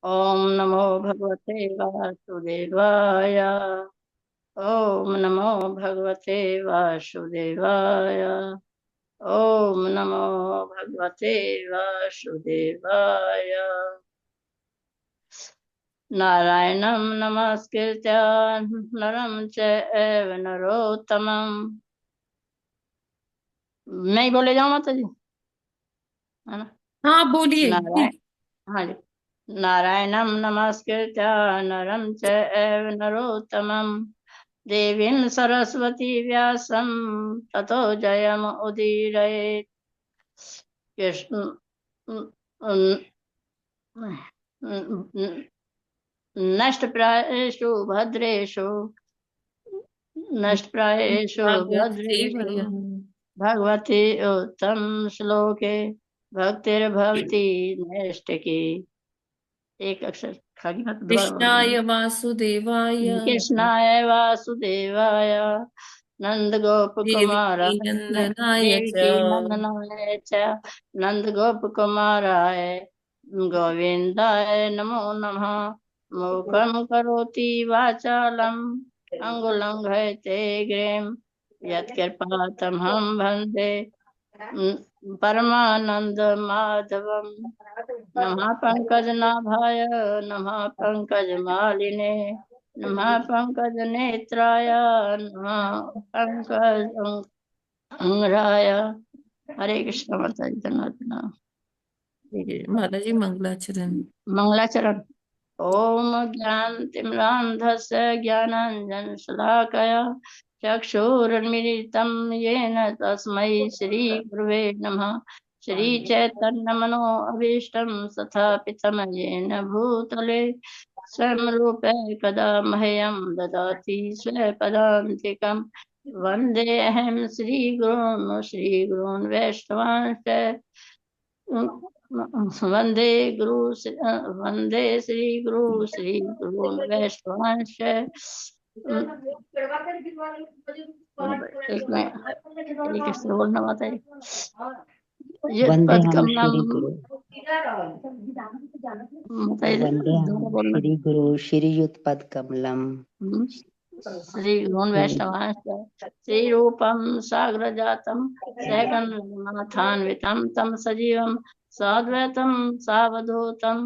ओम नमो भगवते वासुदेवाय। ओम नमो भगवते वासुदेवाय। ओम नमो भगवते वासुदेवाय। नारायणं नमस्कृत्य नरं चैव नरोत्तमं। मैं ही बोले जाऊँ माता जी, है ना? हाँ, बोलिए। नारायण, हाँ जी। नारायणं नमस्कृत्य नरं चैव नरोत्तमं देवीं सरस्वती व्यासं ततो जयमुदीरयेत्। कृष्ण नष्टप्रायेषु भद्रेषु नष्टप्रायेषु भागवत जी भद्रेषु बढ़िया। भगवती उत्तम श्लोके भक्तिर्भवती नैष्टिकी। एक अक्षर खाली मत, दोबारा बोलूंगी। कृष्णाय वासुदेवाय कृष्णाय वासुदेवाय नंद गोप देवकी कुमाराय नंदनाय च देवकी नंदनाय च नंद गोप कुमाराय गोविंदाय नमो नमः। मूकं करोति वाचालम् अंगुलंघयते गिरिं यत्कृपातमहं वन्दे परमानंद माधवम। नमः पंकजनाभाय नमः पंकजमालिने नमः पंकजनेत्राय नमः पंकजांगराय। हरे कृष्ण माता जी धन्यवाद। माता जी मंगलाचरण। मंगलाचरण। ओम ज्ञानतिम्रान्धस्य ज्ञानाञ्जनशलाकया चक्षुरुन्मीलितं येन तस्मै श्रीगुरुवे नमः। श्रीचैतन्यमनोभीष्टं स्थापितं येन भूतले स्वयं रूपे कदा मह्यं ददाति स्वपदान्तिकं। वन्देऽहं श्रीगुरून् वैष्णवांश्च वन्दे वन्दे श्री गुरु वैष्णवांश। एक मैं तरीके से बोलना होता है। ये पद वंदेहम कम नाम श्री गुरु। दोबारा वंदेहम बोलना। श्री गुरु श्रीयुतपद कमलम। श्री गुण वैष्णवांश श्री रूपम साग्र जातम सहगणनाथान्वितम तम सजीवम साद्वैतम सावधूतम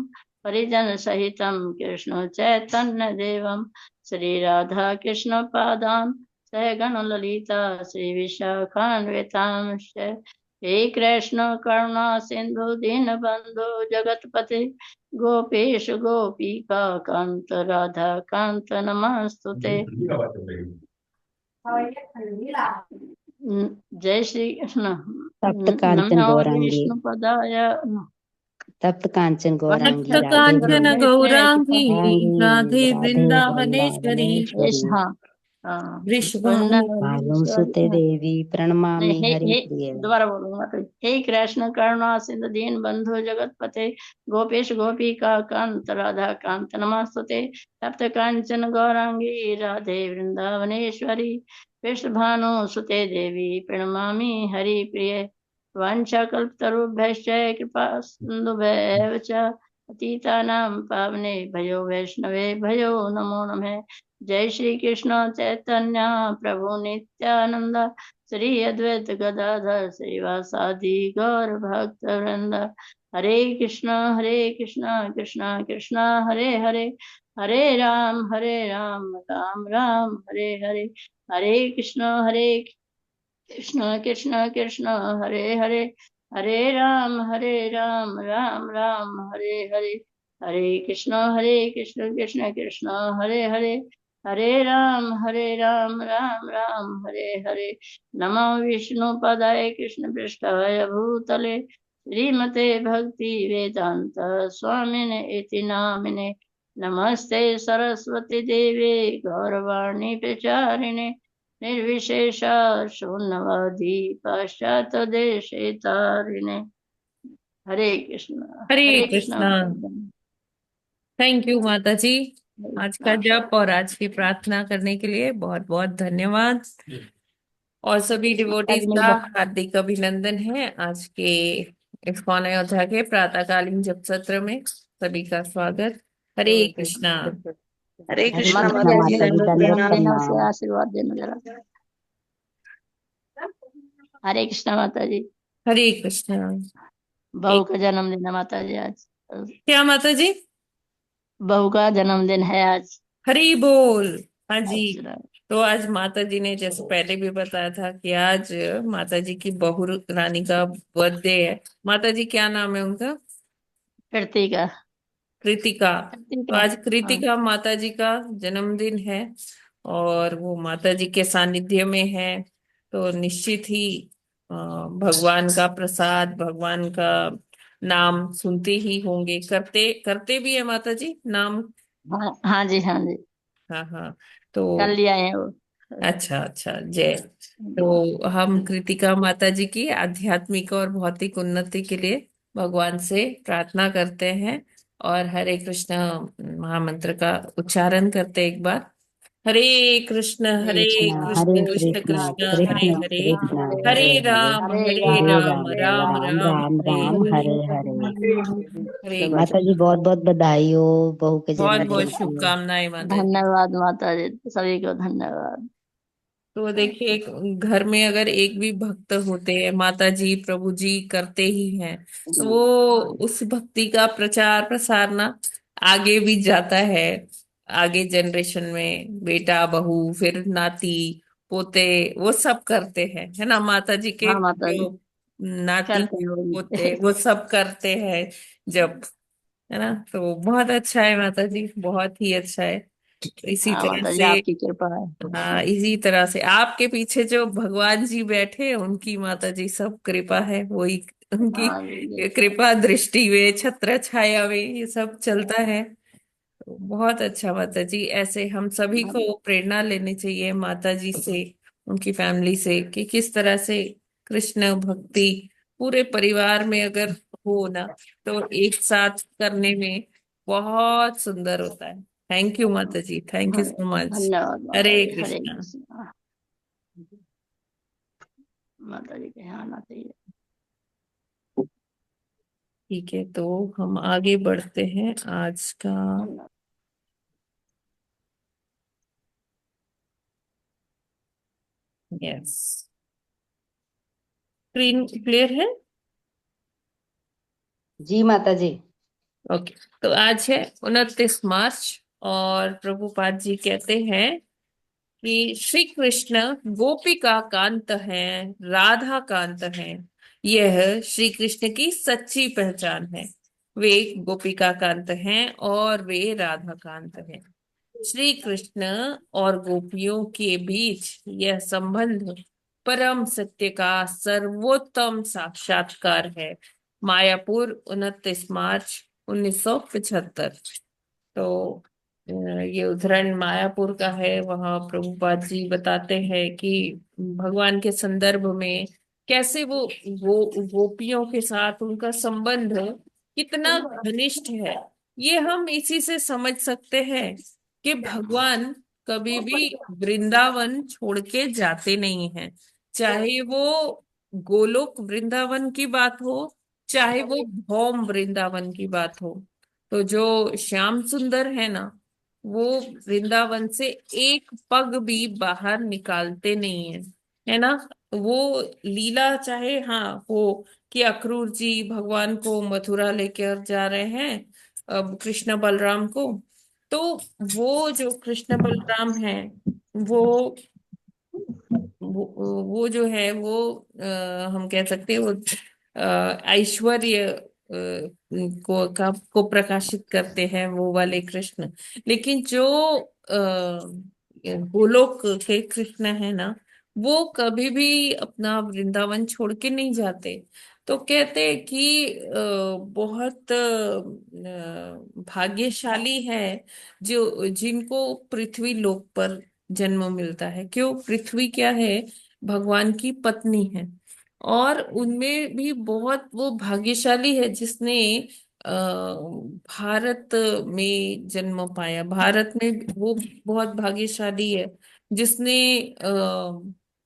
परिजन सहितम कृष्ण चैतन्य देवम श्री राधा कृष्ण पादान सहगण ललिता श्री विशाखान्वितां। हे कृष्ण करुणा सिंधु दीन बंधु जगतपते गोपेश गोपिका कांत राधा कांत नमस्तुते। जय श्री कृष्ण। तप्त कांचन नमो गौरांगी। विष्णुपदाय तप्त कांचन गौरांगी तप्त राधे कांचन वृंद कृष्ण गौरांगी रांगी राधे राधे वृंदावनेश्वरी वृंदावनेश्वरी। हाँ हाँ। वृषभानु। भानुम सुते वृंदावनेश्वरी। देवी नहीं, प्रणमामि हे हरि हे प्रिय। दोबारा बोलूंगा तो। हे कृष्ण करुणा सिंधु दीन बंधु जगत पते गोपेश गोपिका कांत राधा कांत नमस्तुते। तप्त कांचन गौरांगी राधे वृंदावनेश्वरी वृषभानु सुते देवी प्रणमामि हरि प्रिय। वाञ्छाकल्पतरुभ्यश्च कृपा सिन्धुभ्येव च पतितानां पावने भयो वैष्णवे भयो नमो नमः। जय श्री कृष्ण चैतन्य प्रभु नित्यानंद श्री अद्वैत गदाधर श्रीवासादि गौर भक्त वृंद। हरे कृष्ण कृष्ण कृष्ण हरे हरे हरे राम राम राम हरे हरे। हरे कृष्ण कृष्ण कृष्ण हरे हरे हरे राम राम राम हरे हरे। हरे कृष्ण कृष्ण कृष्ण हरे हरे हरे राम राम राम हरे हरे। नमो विष्णु पदाय कृष्ण पृष्ठाय भूतले श्रीमते भक्ति वेदांत स्वामिने इति नामिने। नमस्ते सरस्वती देवे गौरवाणी प्रचारिणे निर्विशेष शून्यवादी पाश्चात देशे तारिणे। हरे हरे कृष्ण कृष्णा। माता थैंक यू माता जी। आज का जी। जप और आज की प्रार्थना करने के लिए बहुत बहुत धन्यवाद। और सभी डिवोटीज आज मेरी का हार्दिक अभिनंदन है आज के इस्कॉन अयोध्या के प्रातःकालीन जप सत्र में। सभी का स्वागत। हरे कृष्णा। हरे हरे कृष्णा कृष्णा माता जी माता जी, माता जी, दंडवत दंडवत दंडवत प्रणाम, प्रणाम। इन्हों से प्रणाम। आशीर्वाद देना जरा। हरे कृष्णा माता जी। हरे कृष्णा। बहू एक का जन्मदिन है माता जी आज। क्या माता जी? बहू का जन्मदिन है आज। हरी बोल। हाँ जी। अच्छा। तो आज माता जी ने जैसे पहले भी बताया था कि आज माता जी की बहू रानी का बर्थडे है। माता जी क्या नाम है उनका? कृतिका। कृतिका। तो कृतिका। आज हाँ। कृतिका माता जी का जन्मदिन है और वो माता जी के सानिध्य में है। तो निश्चित ही भगवान का प्रसाद, भगवान का नाम सुनते ही होंगे, करते करते भी है माता जी नाम। हाँ हाँ जी, हाँ जी। हाँ हाँ। तो कल ले आए हैं वो। अच्छा अच्छा, जय। तो हम कृतिका माता जी की आध्यात्मिक और भौतिक उन्नति के लिए भगवान से प्रार्थना करते हैं और हरे कृष्ण महामंत्र का उच्चारण करते हैं एक बार। हरे हरे कृष्ण हरे कृष्ण कृष्णा कृष्ण हरे कृष्ण हरे, कृष्ण हरे हरे हरे, हरे हरे हरे राम राम, राम हरे राम राम राम राम राम हरे राम हरे। हरे हरे। हरे माता कृष्ण। जी बहुत बहुत बधाई हो बहू के बहुत बहुत जन्मदिन की। शुभकामनाएं माता जी। धन्यवाद माता जी, सभी को धन्यवाद। तो देखिए, एक घर में अगर एक भी भक्त होते हैं, माता जी प्रभु जी करते ही हैं, तो वो उस भक्ति का प्रचार प्रसार ना आगे भी जाता है। आगे जनरेशन में बेटा बहू फिर नाती पोते वो सब करते हैं, है ना? माता जी के हाँ माता जी, जो नाती करते हैं वो पोते भी। वो सब करते हैं जब, है ना? तो बहुत अच्छा है माता जी, बहुत ही अच्छा है। तो इसी हाँ तरह माता जी, से, आपकी कृपा है। हाँ, इसी तरह से आपके पीछे जो भगवान जी बैठे हैं, उनकी माता जी सब कृपा है, वही उनकी हाँ जी। कृपा दृष्टि में, छत्र छाया में ये सब चलता है। तो बहुत अच्छा माता जी, ऐसे हम सभी को प्रेरणा लेनी चाहिए माता जी से, उनकी फैमिली से, कि किस तरह से कृष्ण भक्ति पूरे परिवार में अगर हो ना, तो एक साथ करने में बहुत सुंदर होता है। थैंक यू माता जी, थैंक यू हाँ, सो मच। धन्यवाद माता हरे जी, हरे कृष्णा। कृष्ण। माता जी के यहाँ आना चाहिए। ठीक है, तो हम आगे बढ़ते हैं आज का। धन्यवाद। यस, स्क्रीन क्लियर है? जी माता जी। ओके। तो आज है 29 मार्च और प्रभुपाद जी कहते हैं कि श्री कृष्ण गोपिका कांत है, राधा कांत है। यह श्री कृष्ण की सच्ची पहचान है। वे गोपिका कांत हैं और वे राधा कांत हैं। श्री कृष्ण और गोपियों के बीच यह संबंध परम सत्य का सर्वोत्तम साक्षात्कार है। मायापुर 29 मार्च 1975। तो ये उद्धरण मायापुर का है। वहां प्रभुपाद जी बताते हैं कि भगवान के संदर्भ में कैसे वो गोपियों के साथ उनका संबंध कितना घनिष्ठ है। ये हम इसी से समझ सकते हैं कि भगवान कभी भी वृंदावन छोड़ के जाते नहीं हैं। चाहे वो गोलोक वृंदावन की बात हो, चाहे वो भौम वृंदावन की बात हो। तो जो श्याम सुंदर है ना, वो वृंदावन से एक पग भी बाहर निकालते नहीं है, है ना? वो लीला चाहे हाँ हो कि अक्रूर जी भगवान को मथुरा लेकर जा रहे हैं, अब कृष्ण बलराम को, तो वो जो कृष्ण बलराम है, वो वो जो है वो हम कह सकते हैं वो ऐश्वर्य को प्रकाशित करते हैं, वो वाले कृष्ण। लेकिन जो गोलोक के कृष्ण है ना, वो कभी भी अपना वृंदावन छोड़ के नहीं जाते। तो कहते हैं कि बहुत भाग्यशाली है जो जिनको पृथ्वी लोक पर जन्म मिलता है। क्यों? पृथ्वी क्या है? भगवान की पत्नी है। और उनमें भी बहुत वो भाग्यशाली है जिसने भारत में जन्म पाया। भारत में वो बहुत भाग्यशाली है जिसने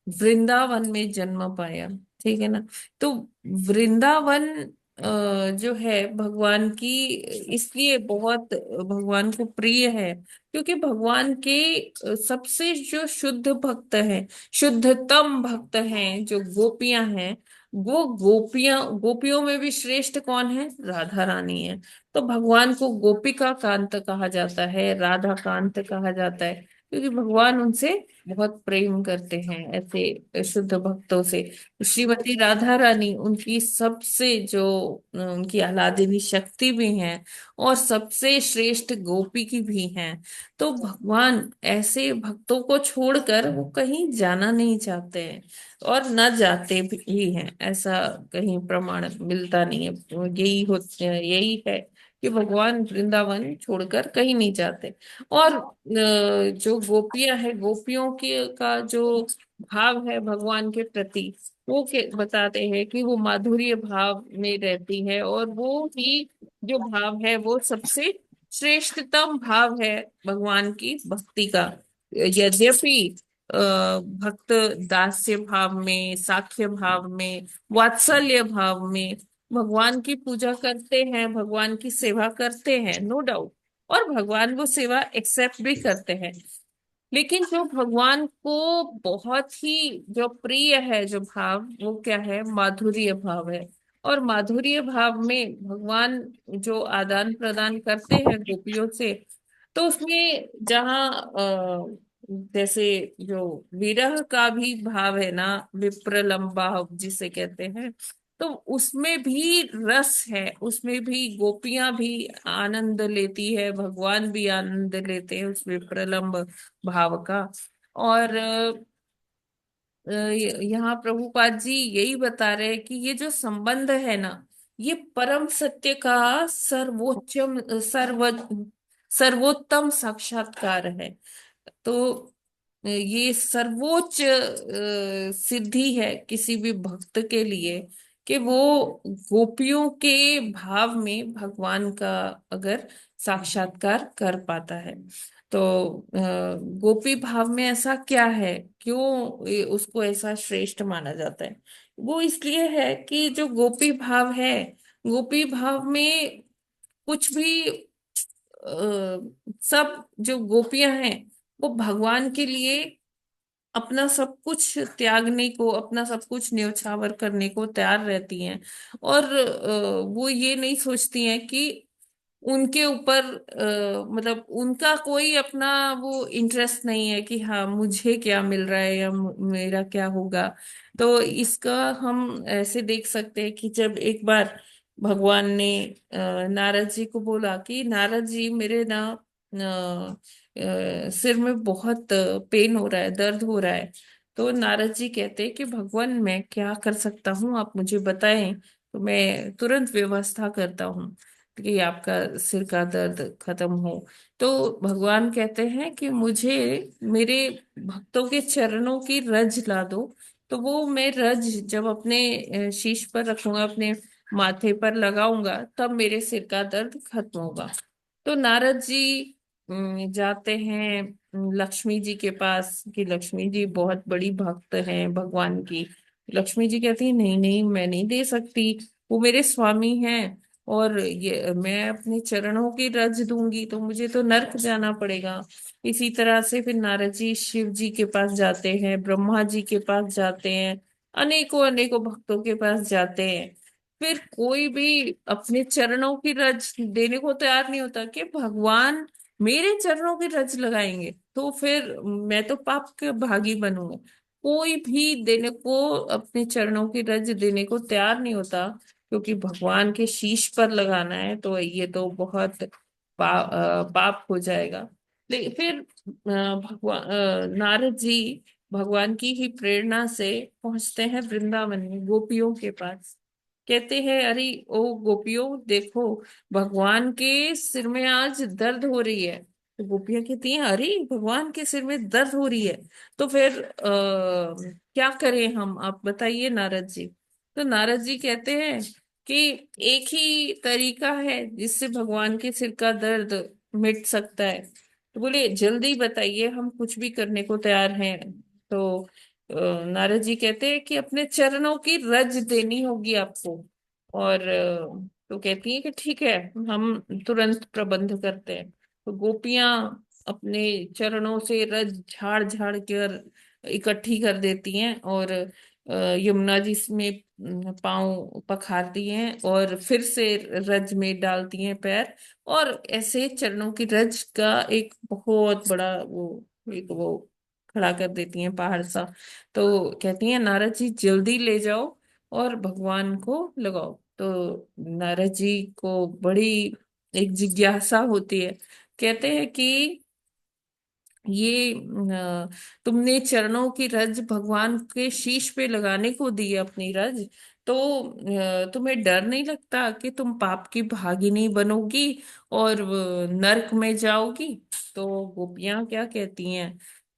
वृंदावन में जन्म पाया। ठीक है ना? तो वृंदावन जो है भगवान की इसलिए बहुत भगवान को प्रिय है, क्योंकि भगवान के सबसे जो शुद्ध भक्त हैं, शुद्धतम भक्त हैं, जो गोपियां हैं, वो गोपियों में भी श्रेष्ठ कौन है? राधा रानी है। तो भगवान को गोपिका कांत कहा जाता है, राधा कांत कहा जाता है, क्योंकि भगवान उनसे बहुत प्रेम करते हैं, ऐसे शुद्ध भक्तों से। श्रीमती राधा रानी उनकी सबसे जो उनकी आह्लादिनी शक्ति भी हैं, और सबसे श्रेष्ठ गोपी की भी हैं। तो भगवान ऐसे भक्तों को छोड़कर वो कहीं जाना नहीं चाहते हैं, और न जाते भी हैं, ऐसा कहीं प्रमाण मिलता नहीं है। यही है कि भगवान वृंदावन छोड़कर कहीं नहीं जाते। और जो गोपियां हैं, गोपियों के का जो भाव है भगवान के प्रति, वो के बताते हैं कि वो माधुर्य भाव में रहती है, और वो ही जो भाव है वो सबसे श्रेष्ठतम भाव है भगवान की भक्ति का। यद्यपि भक्त दास्य भाव में, साख्य भाव में, वात्सल्य भाव में भगवान की पूजा करते हैं, भगवान की सेवा करते हैं, नो डाउट, और भगवान वो सेवा एक्सेप्ट भी करते हैं। लेकिन जो भगवान को बहुत ही जो प्रिय है जो भाव, वो क्या है? माधुर्य भाव है। और माधुर्य भाव में भगवान जो आदान प्रदान करते हैं गोपियों से, तो उसमें जहाँ जैसे जो विरह का भी भाव है ना, विप्रलंबा जिसे कहते हैं, तो उसमें भी रस है, उसमें भी गोपियां भी आनंद लेती है, भगवान भी आनंद लेते हैं उस विप्रलंब भाव का। और यहाँ प्रभुपाद जी यही बता रहे हैं कि ये जो संबंध है ना, ये परम सत्य का सर्वोत्तम साक्षात्कार है। तो ये सर्वोच्च सिद्धि है किसी भी भक्त के लिए, कि वो गोपियों के भाव में भगवान का अगर साक्षात्कार कर पाता है। तो गोपी भाव में ऐसा क्या है, क्यों उसको ऐसा श्रेष्ठ माना जाता है? वो इसलिए है कि जो गोपी भाव है, गोपी भाव में कुछ भी सब जो गोपियां हैं वो भगवान के लिए अपना सब कुछ त्यागने को, अपना सब कुछ न्योछावर करने को तैयार रहती हैं। और वो ये नहीं सोचती हैं कि उनके ऊपर मतलब उनका कोई अपना वो इंटरेस्ट नहीं है कि हाँ मुझे क्या मिल रहा है या मेरा क्या होगा। तो इसका हम ऐसे देख सकते हैं कि जब एक बार भगवान ने नारद जी को बोला कि नारद जी, मेरे ना सिर में बहुत पेन हो रहा है, दर्द हो रहा है। तो नारद जी कहते हैं कि भगवान मैं क्या कर सकता हूँ, आप मुझे बताएं, तो मैं तुरंत व्यवस्था करता हूँ कि आपका सिर का दर्द खत्म हो। तो भगवान कहते हैं कि मुझे मेरे भक्तों के चरणों की रज ला दो। तो वो मैं रज जब अपने शीश पर रखूंगा, अपने माथे पर लगाऊंगा, तब मेरे सिर का दर्द खत्म होगा। तो नारद जी जाते हैं लक्ष्मी जी के पास, कि लक्ष्मी जी बहुत बड़ी भक्त हैं भगवान की। लक्ष्मी जी कहती है नहीं नहीं, मैं नहीं दे सकती, वो मेरे स्वामी हैं, और ये मैं अपने चरणों की रज दूंगी तो मुझे तो नर्क जाना पड़ेगा। इसी तरह से फिर नारद जी शिव जी के पास जाते हैं, ब्रह्मा जी के पास जाते हैं, अनेकों अनेकों भक्तों के पास जाते हैं। फिर कोई भी अपने चरणों की रज देने को तैयार नहीं होता कि भगवान मेरे चरणों की रज लगाएंगे तो फिर मैं तो पाप के भागी बनूंगा। कोई भी देने को, अपने चरणों की रज देने को तैयार नहीं होता, क्योंकि भगवान के शीश पर लगाना है तो ये तो बहुत पाप हो जाएगा। लेकिन फिर भगवान नारद जी भगवान की ही प्रेरणा से पहुंचते हैं वृंदावन में गोपियों के पास। कहते हैं अरे ओ गोपियों देखो, भगवान के सिर में आज दर्द हो रही है। तो गोपियां कहती हैं अरे भगवान के सिर में दर्द हो रही है, तो फिर क्या करें हम, आप बताइए नारद जी। तो नारद जी कहते हैं कि एक ही तरीका है जिससे भगवान के सिर का दर्द मिट सकता है। तो बोले जल्दी बताइए, हम कुछ भी करने को तैयार हैं। तो नारद जी कहते हैं कि अपने चरणों की रज देनी होगी आपको, और तो कहती है कि ठीक है, हम तुरंत प्रबंध करते हैं। तो गोपियां अपने चरणों से रज झाड़ झाड़ कर इकट्ठी कर देती हैं, और यमुना जी में पांव पखारती हैं और फिर से रज में डालती हैं पैर, और ऐसे चरणों की रज का एक बहुत बड़ा वो खड़ा कर देती हैं पहाड़ सा। तो कहती हैं नारद जी जल्दी ले जाओ और भगवान को लगाओ। तो नारद जी को बड़ी एक जिज्ञासा होती है। कहते हैं कि ये तुमने चरणों की रज भगवान के शीश पे लगाने को दी है अपनी रज, तो तुम्हें डर नहीं लगता कि तुम पाप की भागिनी बनोगी और नरक में जाओगी? तो गोपियां क्या कहती हैं,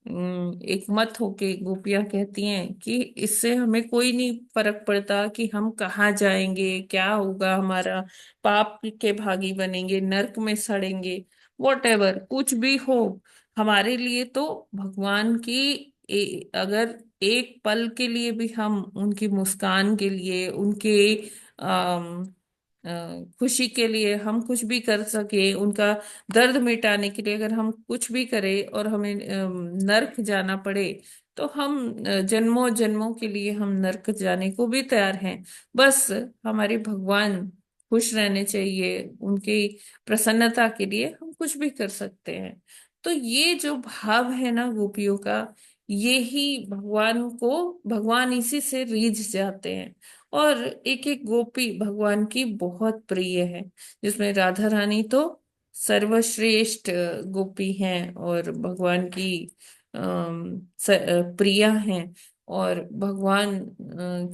एक मत होके गोपियां कहती हैं कि इससे हमें कोई नहीं फर्क पड़ता कि हम कहाँ जाएंगे, क्या होगा हमारा, पाप के भागी बनेंगे, नरक में सड़ेंगे, वॉट एवर कुछ भी हो, हमारे लिए तो भगवान की अगर एक पल के लिए भी हम उनकी मुस्कान के लिए, उनके अम, खुशी के लिए हम कुछ भी कर सके, उनका दर्द मिटाने के लिए अगर हम कुछ भी करें और हमें नर्क जाना पड़े, तो हम जन्मों जन्मों के लिए हम नर्क जाने को भी तैयार हैं। बस हमारे भगवान खुश रहने चाहिए, उनकी प्रसन्नता के लिए हम कुछ भी कर सकते हैं। तो ये जो भाव है ना गोपियों का, ये ही भगवान को, भगवान इसी से रीझ जाते हैं। और एक एक गोपी भगवान की बहुत प्रिय है, जिसमें राधा रानी तो सर्वश्रेष्ठ गोपी हैं और भगवान की प्रिया हैं, और भगवान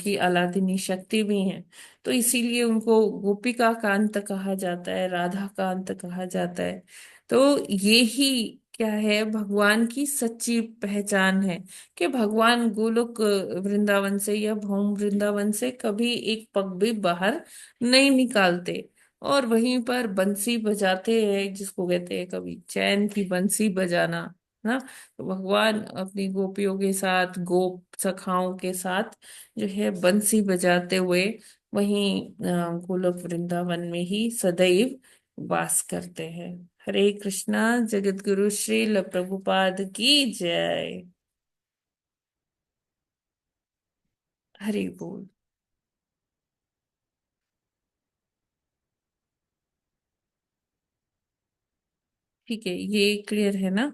की आराधनीय शक्ति भी हैं। तो इसीलिए उनको गोपिका कांत कहा जाता है, राधा कांत कहा जाता है। तो ये ही क्या है, भगवान की सच्ची पहचान है कि भगवान गोलोक वृंदावन से या भौम वृंदावन से कभी एक पग भी बाहर नहीं निकालते, और वहीं पर बंसी बजाते हैं, जिसको कहते हैं कभी चैन की बंसी बजाना, ना। तो भगवान अपनी गोपियों के साथ, गोप सखाओं के साथ जो है बंसी बजाते हुए वहीं गोलोक वृंदावन में ही सदैव वास करते हैं। हरे कृष्णा। जगत गुरु श्रील प्रभुपाद की जय। हरि बोल। ठीक है, ये क्लियर है ना?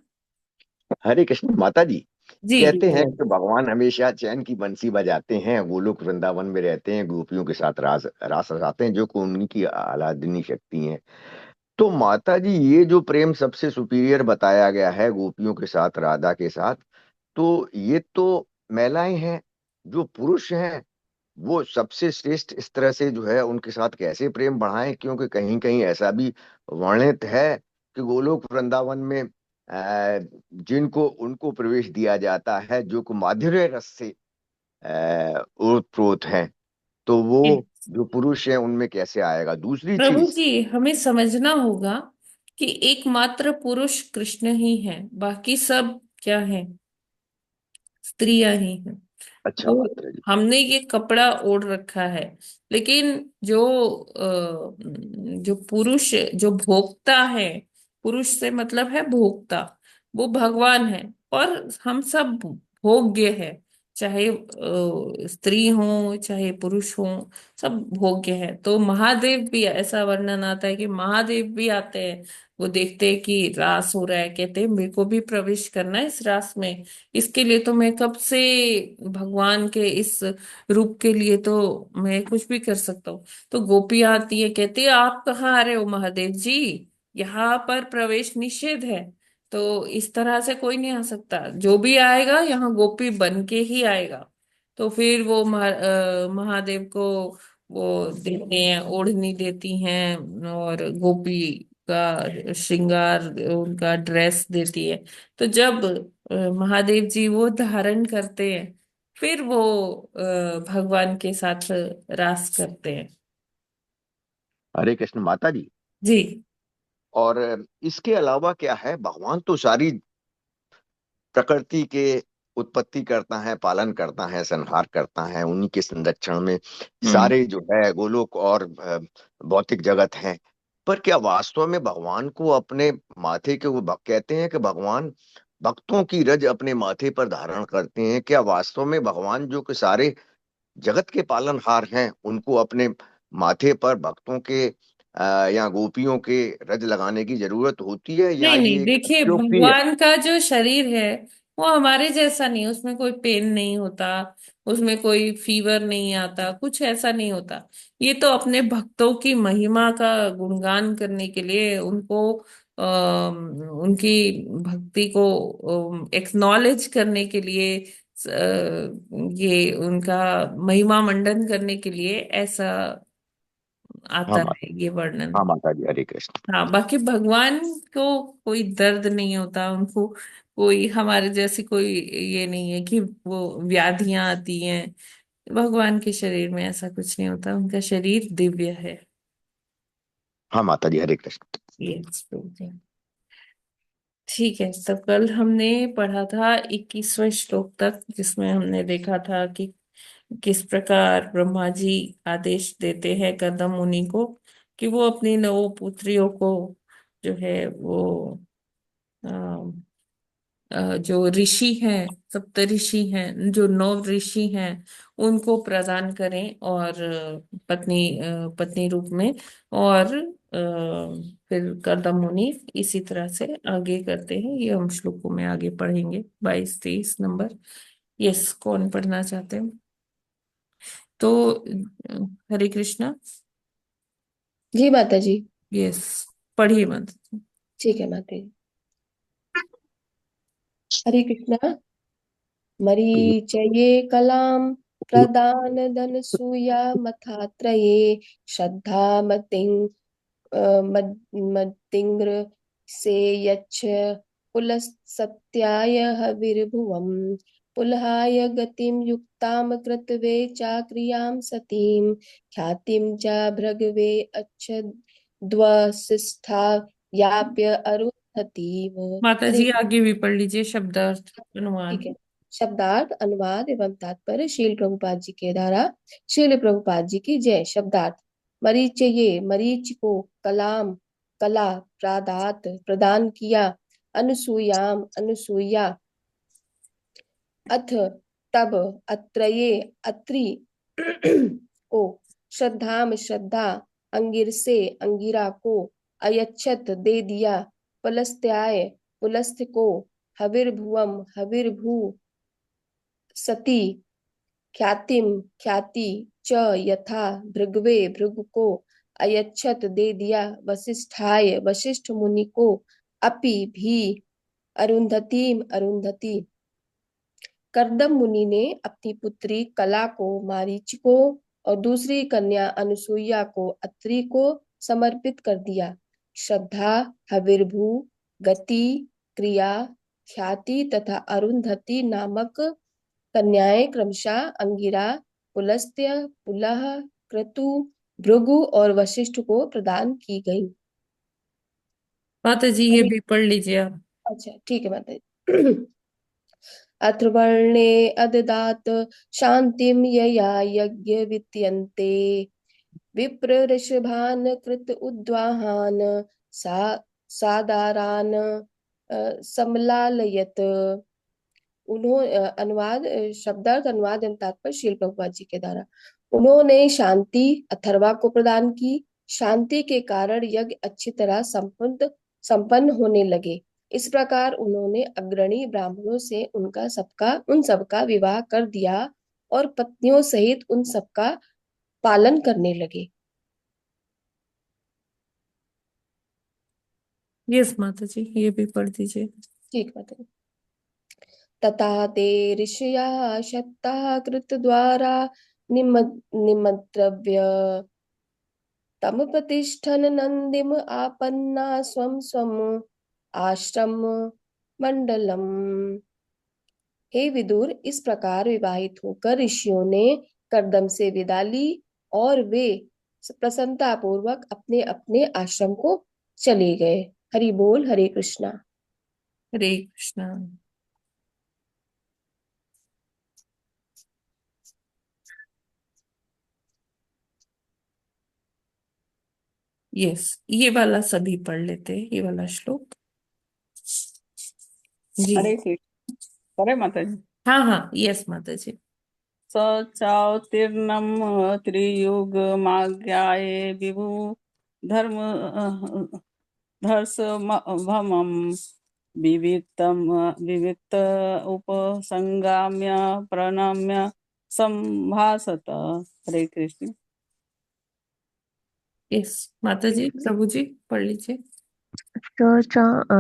हरे कृष्ण माता जी। जी जी कहते हैं जय। कि भगवान हमेशा चैन की बंसी बजाते हैं, गोलोक वृंदावन में रहते हैं, गोपियों के साथ रास रास रचाते हैं, जो कि उनकी आह्लादनी शक्ति है। तो माता जी, ये जो प्रेम सबसे सुपीरियर बताया गया है गोपियों के साथ, राधा के साथ, तो ये तो महिलाएं हैं। जो पुरुष हैं वो सबसे श्रेष्ठ इस तरह से जो है उनके साथ कैसे प्रेम बढ़ाएं, क्योंकि कहीं कहीं ऐसा भी वर्णित है कि गोलोक वृंदावन में जिनको उनको प्रवेश दिया जाता है जो कि माधुर्य रस से ओतप्रोत हैं, तो वो जो पुरुष है उनमें कैसे आएगा? दूसरी प्रभु चीज। जी, हमें समझना होगा कि एकमात्र पुरुष कृष्ण ही है, बाकी सब क्या है, स्त्रियां ही हैं। अच्छा वो माता जी। हमने ये कपड़ा ओढ़ रखा है, लेकिन जो जो पुरुष, जो भोक्ता है, पुरुष से मतलब है भोक्ता, वो भगवान है। और हम सब भोग्य है, चाहे स्त्री हो चाहे पुरुष हो, सब भोग्य है। तो महादेव भी, ऐसा वर्णन आता है कि महादेव भी आते हैं, वो देखते हैं कि रास हो रहा है, कहते हैं मेरे को भी प्रवेश करना है इस रास में, इसके लिए तो मैं कब से भगवान के इस रूप के लिए तो मैं कुछ भी कर सकता हूँ। तो गोपी आती है, कहती है आप कहाँ आ रहे हो महादेव जी, यहाँ पर प्रवेश निषेध है। तो इस तरह से कोई नहीं आ सकता, जो भी आएगा यहाँ गोपी बन के ही आएगा। तो फिर वो महादेव को वो देते हैं, ओढ़नी देती हैं, और गोपी का श्रृंगार, उनका ड्रेस देती है। तो जब महादेव जी वो धारण करते हैं, फिर वो भगवान के साथ रास करते हैं। हरे कृष्ण माता जी। जी और इसके अलावा क्या है, भगवान तो सारी प्रकृति के उत्पत्ति करता है, पालन करता है, संहार करता है, उन्हीं के संरक्षण में हम्म। सारे जो है गोलोक और भौतिक जगत है। पर क्या वास्तव में भगवान को अपने माथे के वो कहते हैं कि भगवान भक्तों की रज अपने माथे पर धारण करते हैं? क्या वास्तव में भगवान जो कि सारे जगत के पालनहार हैं उनको अपने माथे पर भक्तों के या गोपियों के रज लगाने की जरूरत होती है, या नहीं नहीं, ये एक देखिए अतिशयोक्ति है? भगवान का जो शरीर है वो हमारे जैसा नहीं, उसमें कोई पेन नहीं होता, उसमें कोई फीवर नहीं आता, कुछ ऐसा नहीं होता। ये तो अपने भक्तों की महिमा का गुणगान करने के लिए, उनको उनकी भक्ति को एक्नॉलेज करने के लिए, ये उनका महिमा मंडन करने के लिए ऐसा हाँ आता माता। है ये वर्णन। हाँ माता जी, हरे कृष्ण। हाँ, बाकी भगवान को कोई दर्द नहीं होता, उनको कोई हमारे जैसी कोई ये नहीं है कि वो व्याधियां आती हैं। भगवान के शरीर में ऐसा कुछ नहीं होता, उनका शरीर दिव्य है। हाँ माता जी, हरे कृष्ण। ये ठीक है। तो कल हमने पढ़ा था 21वें श्लोक तक, जिसमें हमने देखा था कि किस प्रकार ब्रह्मा जी आदेश देते हैं कदम मुनि को कि वो अपनी नौ पुत्रियों को जो है वो जो ऋषि हैं, सप्त ऋषि हैं, जो नौ ऋषि हैं, उनको प्रदान करें, और पत्नी रूप में। और फिर कर्दम मुनि इसी तरह से आगे करते हैं। ये हम श्लोकों में आगे पढ़ेंगे, 22-23 नंबर। यस, कौन पढ़ना चाहते हैं? तो हरे कृष्णा। जी माता जी। यस, पढ़िए मत। ठीक है माता जी। हरे कृष्णा। मरीचये कलां प्रदान धन सूया मथात्रये श्रद्धा मतिं मद्दिंग्र से यच्छ पुलस्त्याय हविर्भुवम् पुलहाय गतिं युक्तां कृतवे चाक्रियां सतीं ख्यातिं च भृगवे अच्छद्वसिष्ठा याप्य अरुन्धतीव। माता हरे। जी आगे भी पढ़ लीजिए, शब्दार्थ ठीक अनुवाद। है। शब्दार्थ अनुवाद एवं तात्पर्य श्रील प्रभुपाद जी के द्वारा। श्रील प्रभुपाद जी की जय। शब्दार्थ। मरीचये, मरीच को कलाम कला प्रादात प्रदान किया, अनुसूयाम अनुसूया, अथ तब, अत्रये अत्रि को, श्रद्धाम श्रद्धा, अंगिर से अंगिरा को, अयच्छत दे दिया, पुलस्त्याय पुलस्त्य को, हविर्भुवम हविर्भू सती, ख्यातिम ख्याति, च यथा भृगवे भृगु को, अयच्छत दे दिया, वसिष्ठाय वशिष्ठ मुनि को, अपि भी, अरुंधतीम अरुंधति। कर्दम मुनि ने अपनी पुत्री कला को मारीच को और दूसरी कन्या अनुसुईया को अत्रि को समर्पित कर दिया। श्रद्धा, हविर्भू, गति, क्रिया, ख्याति तथा अरुंधति नामक कन्याएं क्रमशः अंगिरा, पुलस्त्य, पुलह, क्रतु, भृगु और वशिष्ठ को प्रदान की गई। माता जी ये हरे। भी पढ़ लीजिए आप। अच्छा ठीक है माता जी। अथर्वणे अददात शांतिम यया यज्ञ वित्यन्ते विप्र ऋषभान कृत उद्वाहान सा सादारान समलालयत। अनुवाद शब्दार्थ अनुवाद एवं तात्पर्य श्रील प्रभुपाद जी के द्वारा। उन्होंने शांति अथर्वा को प्रदान की। शांति के कारण यज्ञ अच्छी तरह संपन्न होने लगे। इस प्रकार उन्होंने अग्रणी ब्राह्मणों से उन सबका विवाह कर दिया और पत्नियों सहित उन सबका पालन करने लगे। यस माता जी, ये भी पढ़ दीजिए। ठीक बात है। तथा ते ऋषया शक्ता कृत द्वारा निमद्रव्य तम प्रतिष्ठन नंदिम आपन्ना स्वम स्वम आश्रम मंडलम। हे विदुर, इस प्रकार विवाहित होकर ऋषियों ने कर्दम से विदा ली और वे प्रसन्नता पूर्वक अपने अपने आश्रम को चले गए। हरि बोल। हरे कृष्णा। हरे कृष्णा। यस, ये वाला सभी पढ़ लेते हैं, ये वाला श्लोक। जी हरे कृष्ण। करे माता जी। हाँ हाँ, यस माता जी। स चावतीर्णम त्रियुगमाज्ञाय विभु धर्म धर्षभमं विविक्तम विविक्त उपसंगाम्य प्रणम्य संभासत। हरे कृष्ण। यस माता जी, प्रभु जी पढ़ लीजिए।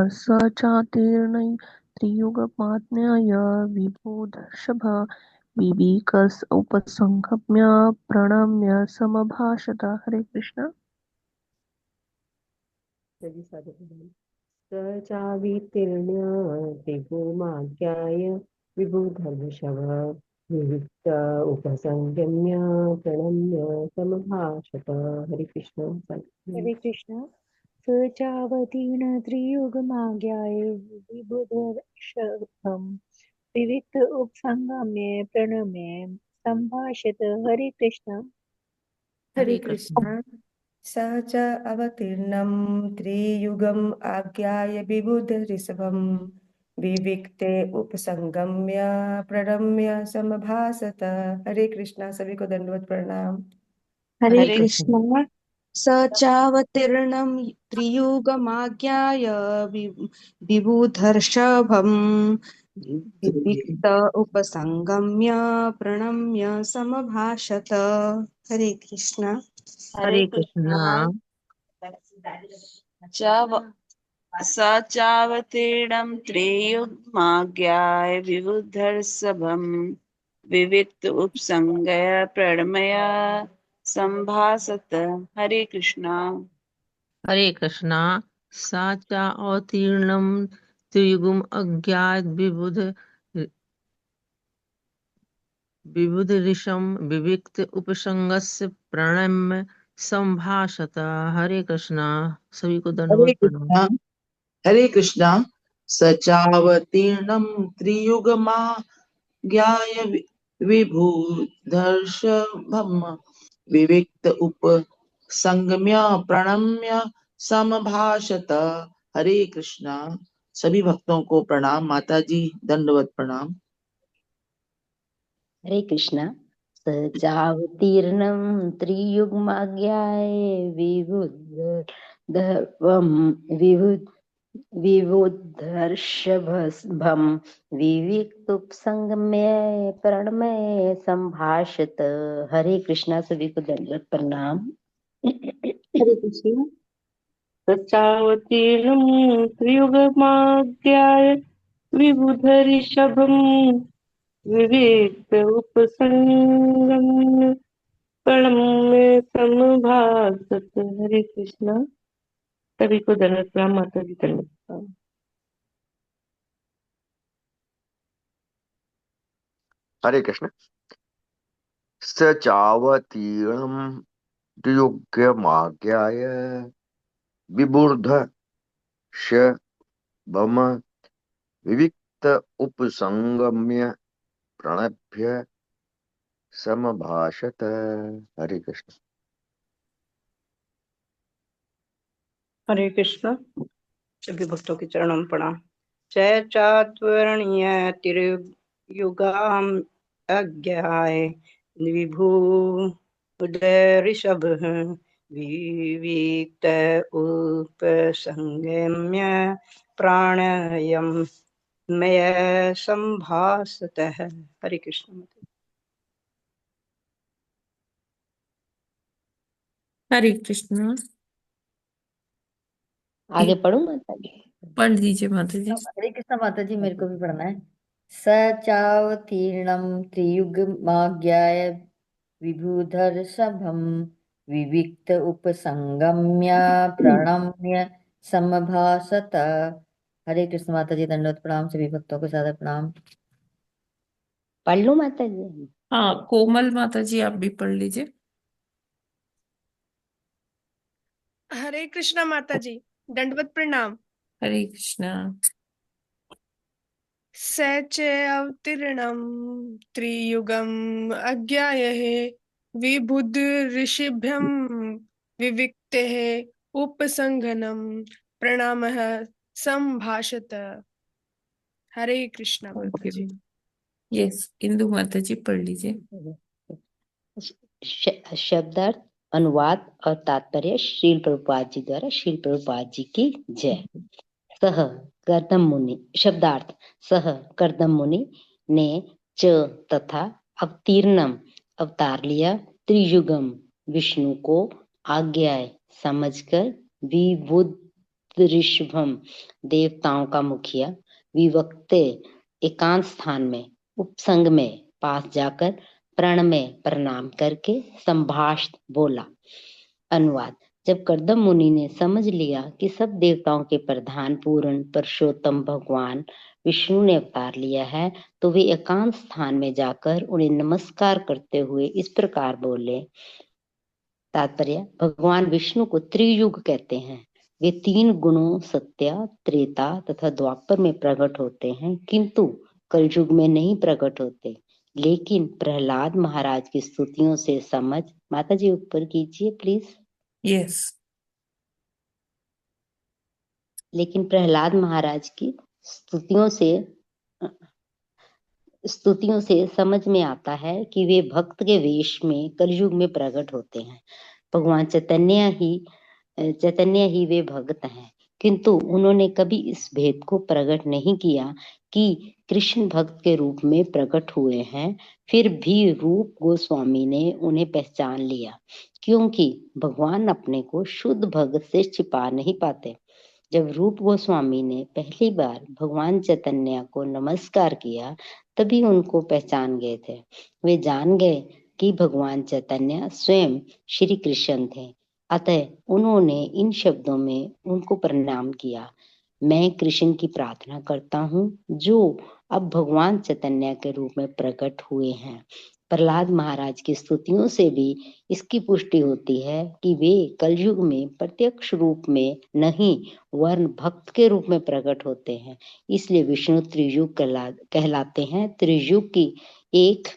स चातीर्णै त्रियुगमाज्ञाय विबुधर्षभ विविकस उपसंगम्य प्रणम्य समभाषत। हरे कृष्ण। स चावितीर्ण्य त्रिभुमाज्ञाय विबुधर्षभ विविक्त उपसंगम्य प्रणम्य समभाषत। हरे कृष्ण। हरे कृष्ण। स चावतीर्ण त्रियुगमाज्ञाय विबुधर्षभम् विविक्त उपसंगम्य प्रणम्य संभाषत। हरे कृष्ण। हरे कृष्ण। स च अवतीर्णं त्रियुगम् आज्ञाय विबुध ऋषभम् विविक्ते उपसंगम्य प्रणम्य समभासत। हरे कृष्णा। सभी को दंडवत प्रणाम। हरे हरे कृष्ण। स चावतीर्णं त्रियुगमाज्ञाय विबुधर्षभम् विविक्त उपसंगम्य प्रणम्य समभाषत। हरे कृष्ण। हरे कृष्ण। स चावतीर्णं त्रियुग्माज्ञाय विबुधर्षभं विविक्त उपसंगय प्रणमय संभासत। हरे कृष्णा। हरे कृष्णा। सा च अवतीर्णं त्रियुगम् अज्ञात विबुध ऋषं विविक्त उपसंगस्य प्रणम्य संभाषत। हरे कृष्णा। सभी को हरे दंडवत प्रणाम। कृष्णा। हरे कृष्णा। सचावतीर्णं त्रियुगमाज्ञाय विभूधर्षभम् विविक्त उपसंगम्य प्रणम्य समभाषत। हरे कृष्णा। सभी भक्तों को प्रणाम। माता जी दंडवत प्रणाम। हरे कृष्ण। स चावतीर्णं त्रियुग्माज्ञाय विबुधर्षभम् विविक्तुपसंगम्य प्रणमय संभाषत। हरे कृष्णा। सभी को दंडवत प्रणाम। हरे कृष्ण। सचावतीर्णं त्रियुगमाज्ञाय विबुधऋषभम् विविक्त उपसंगम्य प्रणम्य समभासत। हरे कृष्णा। सभी को दंडवत प्रणाम। माता जी दंडवत प्रणाम। हरे कृष्ण। स चावतीर्णं त्रियुग्यमाज्ञाय विबुधर्षभम् विविक्त उपसंगम्य प्रणभ्य समभाषत। हरे कृष्ण। हरे कृष्ण। सभी भक्तों के चरणों में प्रणाम। जय चात्वर्णीय तिरुयुगाम अज्ञाय विभू ऋषभ विविक्त उपसंगम्य प्राणायाम मय संभासत। हरे कृष्ण। हरे कृष्ण। आगे पढ़ूं माता जी। पढ़ लीजिए माता जी। हरे कृष्ण माता जी, मेरे को भी पढ़ना है। स चावतीर्णं त्रियुगमाज्ञाय विबुधर्षभम् विविक्त उपसंगम्य प्रणम्य समभासत। हरे कृष्ण माता जी, दंडवत प्रणाम। सभी भक्तों को सादर प्रणाम। पढ़ लूं माता जी। हाँ, कोमल माता जी आप भी पढ़ लीजिए। हरे कृष्णा माता जी, दंडवत प्रणाम। हरे कृष्णा। स च अवतीर्णं त्रियुगम् अज्ञाय विबुध ऋषिभ्यं विविक्ते उपसंगनम प्रणामः संभाषत। हरे कृष्णा माता ओके, जी। यस, इंदु माता जी पढ़ लीजिए। शब्दार्थ, अनुवाद और तात्पर्य श्रील प्रभुपाद जी द्वारा। श्रील प्रभुपाद जी की जय। सह कर्दम मुनि। शब्दार्थ, सह कर्दम मुनि ने च तथा अवतीर्णम अवतार लिया, त्रियुगम विष्णु को आज्ञाए समझकर, विबुध ऋषभम देवताओं का मुखिया, विवक्ते एकांत स्थान में, उपसंग में पास जाकर, प्रण में प्रणाम करके, संभाषित बोला। अनुवाद, जब कर्दम मुनि ने समझ लिया कि सब देवताओं के प्रधान पूर्ण पुरुषोत्तम भगवान विष्णु ने अवतार लिया है, तो वे एकांत स्थान में जाकर उन्हें नमस्कार करते हुए इस प्रकार बोले। तात्पर्य, भगवान विष्णु को त्रियुग कहते हैं। वे 3 गुणों सत्य, त्रेता तथा द्वापर में प्रकट होते हैं, किंतु कलयुग में नहीं प्रकट होते। लेकिन प्रहलाद महाराज की स्तुतियों से समझ, माता जी ऊपर कीजिए प्लीज। यस, लेकिन प्रहलाद महाराज की स्तुतियों से समझ में आता है कि वे भक्त के वेश में कलयुग में प्रकट होते हैं। भगवान चैतन्य ही वे भक्त हैं, किंतु उन्होंने कभी इस भेद को प्रकट नहीं किया कि कृष्ण भक्त के रूप में प्रकट हुए हैं। फिर भी रूप गोस्वामी ने उन्हें पहचान लिया, क्योंकि भगवान अपने को शुद्ध भक्त से छिपा नहीं पाते। जब रूप गोस्वामी ने पहली बार भगवान चैतन्य को नमस्कार किया, तभी उनको पहचान गए थे। वे जान गए कि भगवान चैतन्य स्वयं श्री कृष्ण थे। अतः उन्होंने इन शब्दों में उनको प्रणाम किया। मैं कृष्ण की प्रार्थना करता हूँ, जो अब भगवान चैतन्य के रूप में प्रकट हुए हैं। प्रहलाद महाराज की स्तुतियों से भी इसकी पुष्टि होती है कि वे कलयुग में प्रत्यक्ष रूप में नहीं, वर्ण भक्त के रूप में प्रकट होते हैं। इसलिए विष्णु त्रियुग कहलाते हैं। त्रियुग की एक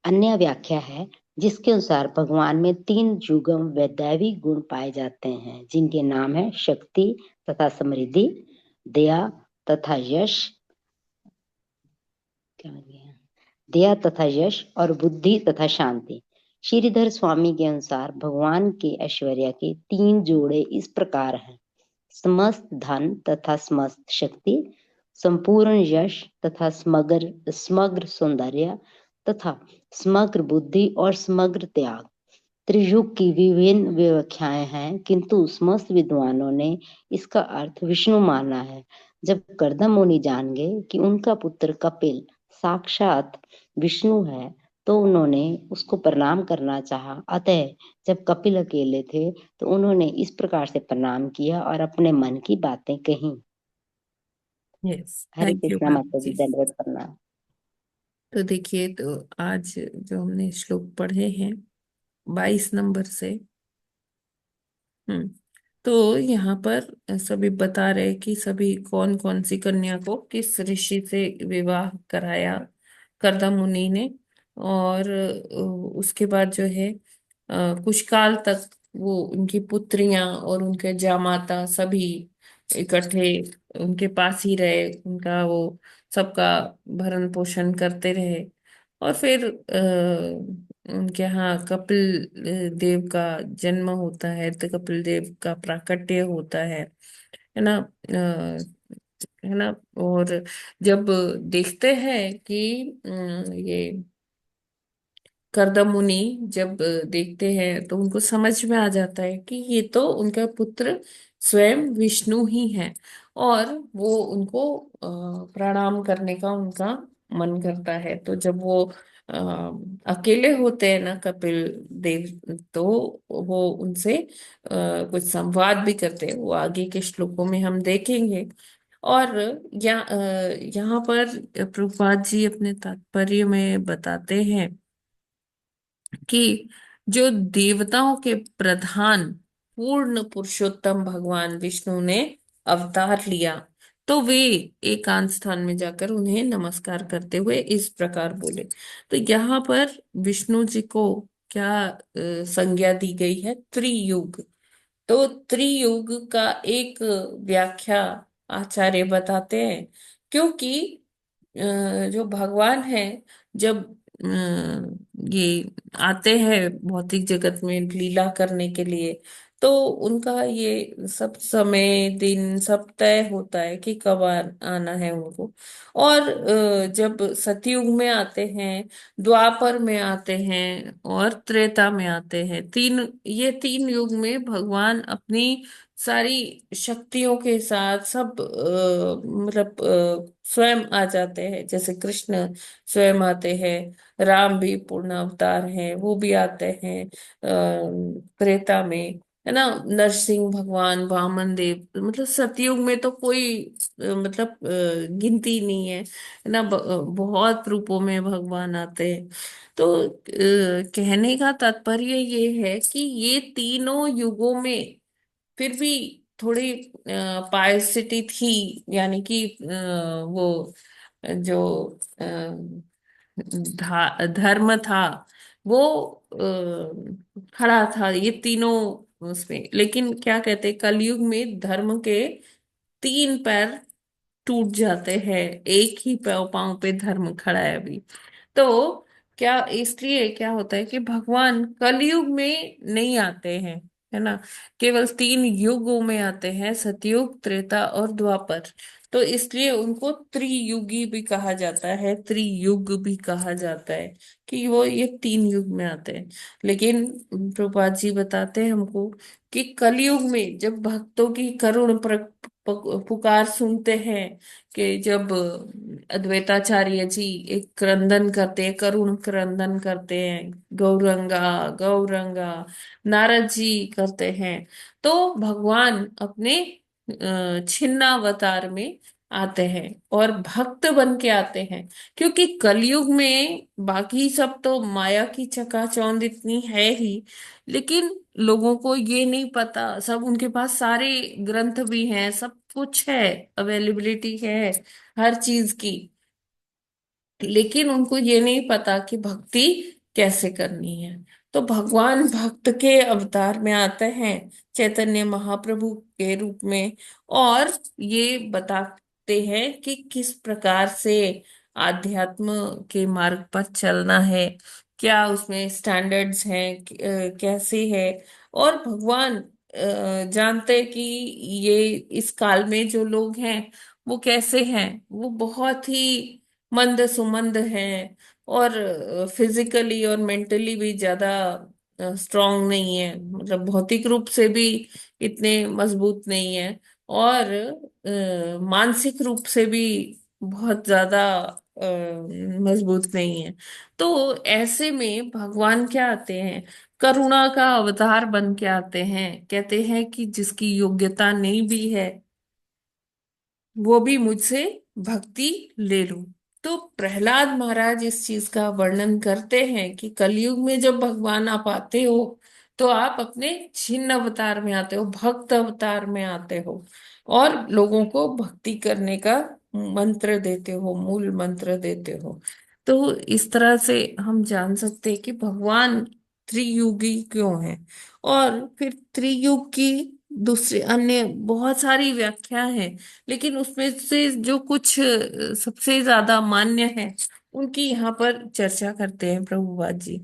अन्य व्याख्या है, जिसके अनुसार भगवान में 3 युगम व दैवी गुण पाए जाते हैं, जिनके नाम है शक्ति तथा समृद्धि, दया तथा यश और बुद्धि तथा शांति। श्रीधर स्वामी के अनुसार भगवान के ऐश्वर्य के 3 जोड़े इस प्रकार हैं: समस्त धन तथा समस्त शक्ति, संपूर्ण यश तथा समग्र सौंदर्य तथा समग्र बुद्धि और समग्र त्याग। त्रियुग की विभिन्न व्याख्याएं हैं, किंतु समस्त विद्वानों ने इसका अर्थ विष्णु माना है। जब कर्दम मुनि जान गए कि उनका पुत्र कपिल साक्षात विष्णु है, तो उन्होंने उसको प्रणाम करना चाहा। अतः जब कपिल अकेले थे, तो उन्होंने इस प्रकार से प्रणाम किया और अपने मन की बातें कही। Yes, Hare thank you Krishna माता माता जी, जी। दंडवत प्रणाम। तो देखिए, तो आज जो हमने श्लोक पढ़े हैं 22 नंबर से, तो यहाँ पर सभी बता रहे कि सभी कौन कौन सी कन्या को किस ऋषि से विवाह कराया कर्दम मुनि ने। और उसके बाद जो है कुछ काल तक वो उनकी पुत्रियां और उनके जामाता सभी इकट्ठे उनके पास ही रहे, उनका वो सबका भरण पोषण करते रहे। और फिर उनके यहाँ कपिल देव का जन्म होता है, तो कपिल देव का प्राकट्य होता है ना। है ना। और जब देखते हैं कि ये कर्दम मुनि जब देखते हैं, तो उनको समझ में आ जाता है कि ये तो उनका पुत्र स्वयं विष्णु ही है। और वो उनको प्रणाम करने का उनका मन करता है। तो जब वो अ, अकेले होते हैं ना कपिल देव, तो वो उनसे कुछ संवाद भी करते हैं, वो आगे के श्लोकों में हम देखेंगे। और यहाँ पर प्रभुपाद जी अपने तात्पर्य में बताते हैं कि जो देवताओं के प्रधान पूर्ण पुरुषोत्तम भगवान विष्णु ने अवतार लिया, तो वे एकांत स्थान में जाकर उन्हें नमस्कार करते हुए इस प्रकार बोले। तो यहाँ पर विष्णु जी को क्या संज्ञा दी गई है? त्रियुग। तो त्रियुग का एक व्याख्या आचार्य बताते हैं, क्योंकि जो भगवान है, जब ये आते हैं भौतिक जगत में लीला करने के लिए, तो उनका ये सब समय दिन सब तय होता है कि कब आना है उनको। और जब सतयुग में आते हैं, द्वापर में आते हैं और त्रेता में आते हैं, ये तीन युग में भगवान अपनी सारी शक्तियों के साथ सब मतलब स्वयं आ जाते हैं। जैसे कृष्ण स्वयं आते हैं, राम भी पूर्ण अवतार हैं, वो भी आते हैं त्रेता में, है ना। नरसिंह भगवान, वामन देव, मतलब सतयुग में तो कोई मतलब गिनती नहीं है ना। बहुत रूपों में भगवान आते हैं। तो कहने का तात्पर्य ये है कि ये तीनों युगों में फिर भी थोड़ी पायसिटी थी, यानी कि वो जो धर्म था वो खड़ा था ये तीनों उसमें। लेकिन क्या कहते हैं, कलयुग में धर्म के तीन पैर टूट जाते हैं, एक ही पाँव पाँव पे धर्म खड़ा है अभी। तो क्या इसलिए क्या होता है कि भगवान कलयुग में नहीं आते हैं, है ना, केवल तीन युगों में आते हैं, सतयुग, त्रेता और द्वापर। तो इसलिए उनको त्रियुगी भी कहा जाता है, त्रियुग भी कहा जाता है, कि वो ये तीन युग में आते हैं। लेकिन प्रभुपाद जी बताते हैं हमको कि कलयुग में जब भक्तों की करुण पुकार सुनते हैं, कि जब अद्वैताचार्य जी एक क्रंदन करते हैं, करुण क्रंदन करते हैं, गौरंगा गौरंगा, नारद जी करते हैं, तो भगवान अपने छिन्नावतार में आते हैं और भक्त बन के आते हैं। क्योंकि कलयुग में बाकी सब तो माया की चकाचौंध इतनी है ही, लेकिन लोगों को ये नहीं पता, सब उनके पास सारे ग्रंथ भी हैं, सब कुछ है, अवेलेबिलिटी है हर चीज की, लेकिन उनको ये नहीं पता कि भक्ति कैसे करनी है। तो भगवान भक्त के अवतार में आते हैं, चैतन्य महाप्रभु के रूप में, और ये बताते हैं कि किस प्रकार से आध्यात्म के मार्ग पर चलना है, क्या उसमें स्टैंडर्ड्स हैं, कैसे है। और भगवान जानते हैं कि ये इस काल में जो लोग हैं वो कैसे हैं, वो बहुत ही मंद सुमंद हैं, और फिजिकली और मेंटली भी ज्यादा स्ट्रांग नहीं है, मतलब भौतिक रूप से भी इतने मजबूत नहीं है, और मानसिक रूप से भी बहुत ज्यादा मजबूत नहीं है। तो ऐसे में भगवान क्या आते हैं, करुणा का अवतार बन के आते हैं। कहते हैं कि जिसकी योग्यता नहीं भी है वो भी मुझसे भक्ति ले लो। तो प्रहलाद महाराज इस चीज का वर्णन करते हैं कि कलयुग में जब भगवान आप आते हो, तो आप अपने छिन्न अवतार में आते हो, भक्त अवतार में आते हो, और लोगों को भक्ति करने का मंत्र देते हो, मूल मंत्र देते हो। तो इस तरह से हम जान सकते हैं कि भगवान त्रियुगी क्यों है। और फिर त्रियुग की दूसरी अन्य बहुत सारी व्याख्या है, लेकिन उसमें से जो कुछ सबसे ज्यादा मान्य है उनकी यहाँ पर चर्चा करते हैं प्रभुपाद जी।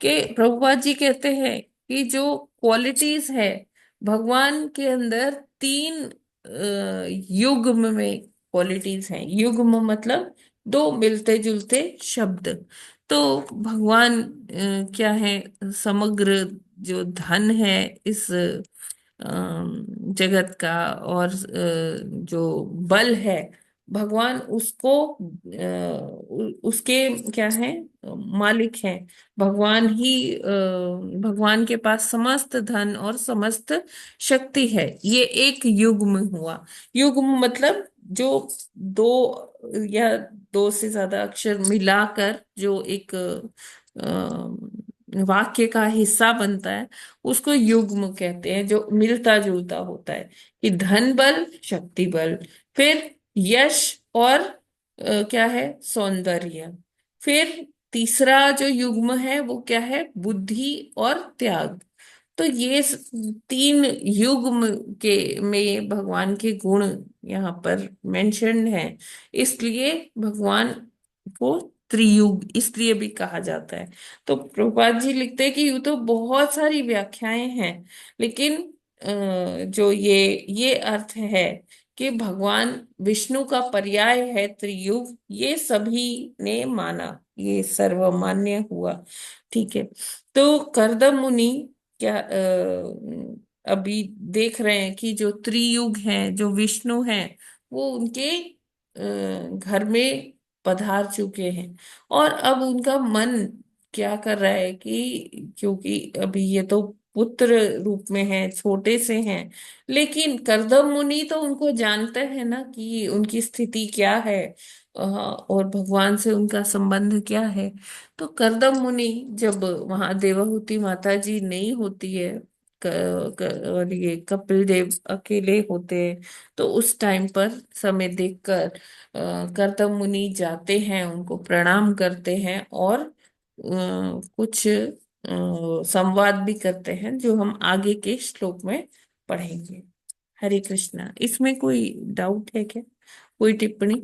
के प्रभुपाद जी कहते हैं कि जो क्वालिटीज है भगवान के अंदर, तीन युग्म में क्वालिटीज हैं। युग्म मतलब दो मिलते जुलते शब्द। तो भगवान क्या है, समग्र जो धन है इस जगत का, और जो बल है भगवान उसको उसके क्या है, मालिक हैं। भगवान ही भगवान के पास समस्त धन और समस्त शक्ति है। ये एक युग्म हुआ। युग्म मतलब जो दो या दो से ज्यादा अक्षर मिलाकर जो एक वाक्य का हिस्सा बनता है, उसको युग्म कहते हैं, जो मिलता जुलता होता है। कि धन बल, शक्ति बल, फिर यश और क्या है, सौंदर्य, फिर तीसरा जो युग्म है वो क्या है, बुद्धि और त्याग। तो ये तीन युग्म के में भगवान के गुण यहाँ पर मेंशन्ड हैं। इसलिए भगवान को त्रियुग इसलिए भी कहा जाता है। तो प्रभुपाद जी लिखते हैं कि यूं तो बहुत सारी व्याख्याएं हैं, लेकिन जो ये अर्थ है कि भगवान विष्णु का पर्याय है त्रियुग, ये सभी ने माना, ये सर्वमान्य हुआ। ठीक है। तो कर्दम मुनि क्या अभी देख रहे हैं कि जो त्रियुग हैं, जो विष्णु हैं, वो उनके घर में पधार चुके हैं। और अब उनका मन क्या कर रहा है कि क्योंकि अभी ये तो पुत्र रूप में है, छोटे से हैं, लेकिन कर्दम मुनि तो उनको जानते हैं ना कि उनकी स्थिति क्या है, और भगवान से उनका संबंध क्या है। तो कर्दम मुनि जब वहां देवहूति माता जी नहीं होती है, और ये कपिल देव अकेले होते हैं, तो उस टाइम पर समय देखकर कर्दम मुनि जाते हैं, उनको प्रणाम करते हैं, और कुछ संवाद भी करते हैं, जो हम आगे के श्लोक में पढ़ेंगे। हरे कृष्णा। इसमें कोई डाउट है क्या, कोई टिप्पणी?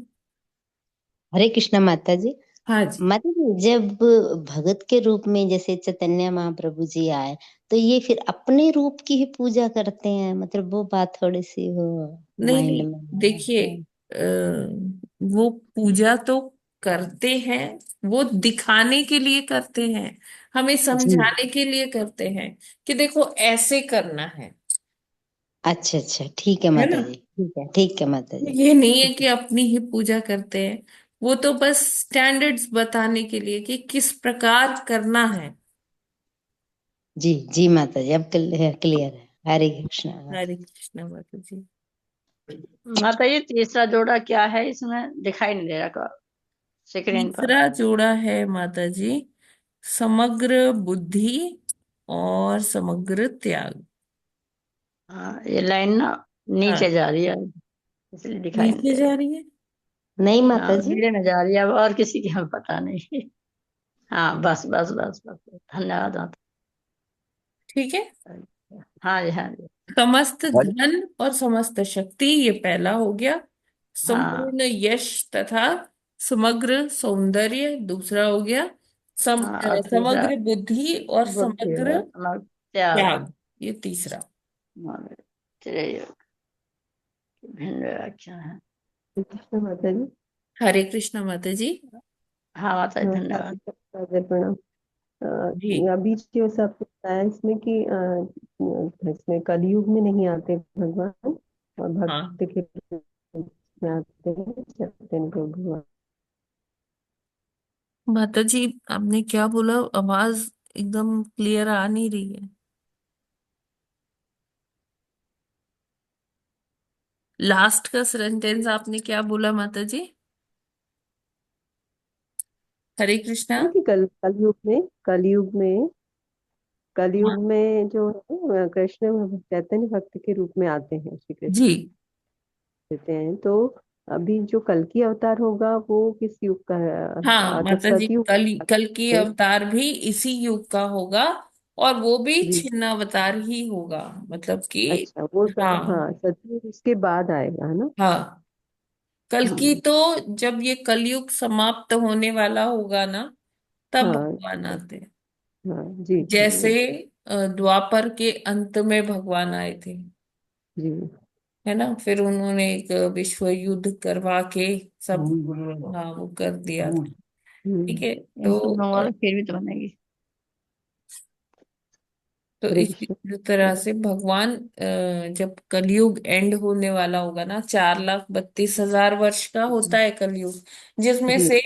हरे कृष्णा माता जी। हाँ जी। माता जी, जब भगत के रूप में जैसे चैतन्य महाप्रभु जी आए, तो ये फिर अपने रूप की ही पूजा करते हैं, मतलब वो बात थोड़ी सी वो नहीं माइंड नहीं, में देखिए, है। वो पूजा तो करते हैं, वो दिखाने के लिए करते हैं, हमें जी। समझाने के लिए करते हैं कि देखो ऐसे करना है अच्छा अच्छा, ठीक है है माता ना। जी, ठीक है, ठीक है माता जी, ये नहीं है ठीक कि है। अपनी ही पूजा करते हैं, वो तो बस स्टैंडर्ड्स बताने के लिए कि किस प्रकार करना है। जी जी माता जी, अब क्लियर है। हरे कृष्णा माता हरे जी। कृष्णा माता जी। माता ये तीसरा जोड़ा क्या है, इसमें दिखाई नहीं दे रहा स्क्रीन पर। तीसरा जोड़ा है माता जी, समग्र बुद्धि और समग्र त्याग। हाँ, ये लाइन ना नीचे हाँ, जा रही है, इसलिए दिखाई नहीं नीचे दे जा रही है। नहीं रहा। माता हाँ, जी। मेरे में जा रही है, अब और किसी की हमें पता नहीं। हाँ, बस बस बस बस, धन्यवाद माता। ठीक है। हाँ जी, हाँ जी। समस्त धन और समस्त शक्ति, ये पहला हो गया। हाँ संपूर्ण यश तथा समग्र सौंदर्य, दूसरा हो गया। हाँ, और तीसरा समग्र बुद्धि और बुद्धि समग्र और समझ त्याग। त्याग, ये तीसरा। हाँ, चलिए, भिन्न व्याख्या है। कृष्ण माता जी। हरे कृष्णा माता जी। हाँ माता जी, हाँ, धन्यवाद। सादर प्रणाम। जी अभी जो आपको बताया इसमें कि इसमें कलयुग में नहीं आते भगवान, और हाँ भक्त के रूप में आते हैं चैतन्य प्रभु भगवान। माता जी, आपने क्या बोला, आवाज एकदम क्लियर आ नहीं रही है। लास्ट का सेंटेंस आपने क्या बोला माता जी? हरे कृष्णा। कि कलयुग हाँ में जो है कृष्ण चैतन्य भक्त के रूप में आते हैं श्री कृष्ण जी। देते हैं। तो अभी जो कल की अवतार होगा वो किस युग का हाँ है, जब माता जी, सतयुग कल की है। अवतार भी इसी युग का होगा, और वो भी जी। छिन्न अवतार ही होगा, मतलब कि अच्छा, वो हाँ। हाँ सतयुग उसके बाद आएगा, है ना। हाँ, कल की हम्म। तो जब ये कलयुग समाप्त होने वाला होगा ना, तब हाँ भगवान आते हैं। हाँ जी जी जैसे द्वापर के अंत में भगवान आए थे, जी। है ना, फिर उन्होंने एक विश्व युद्ध करवा के सब, हाँ, वो कर दिया था। ठीक है। इन सब लोगों में फिर भी तो बनेगी। तो हरे इसी कृष्ण। तरह से भगवान जब कलयुग एंड होने वाला होगा ना, 4,32,000 वर्ष का होता है कलयुग, जिसमें जी। से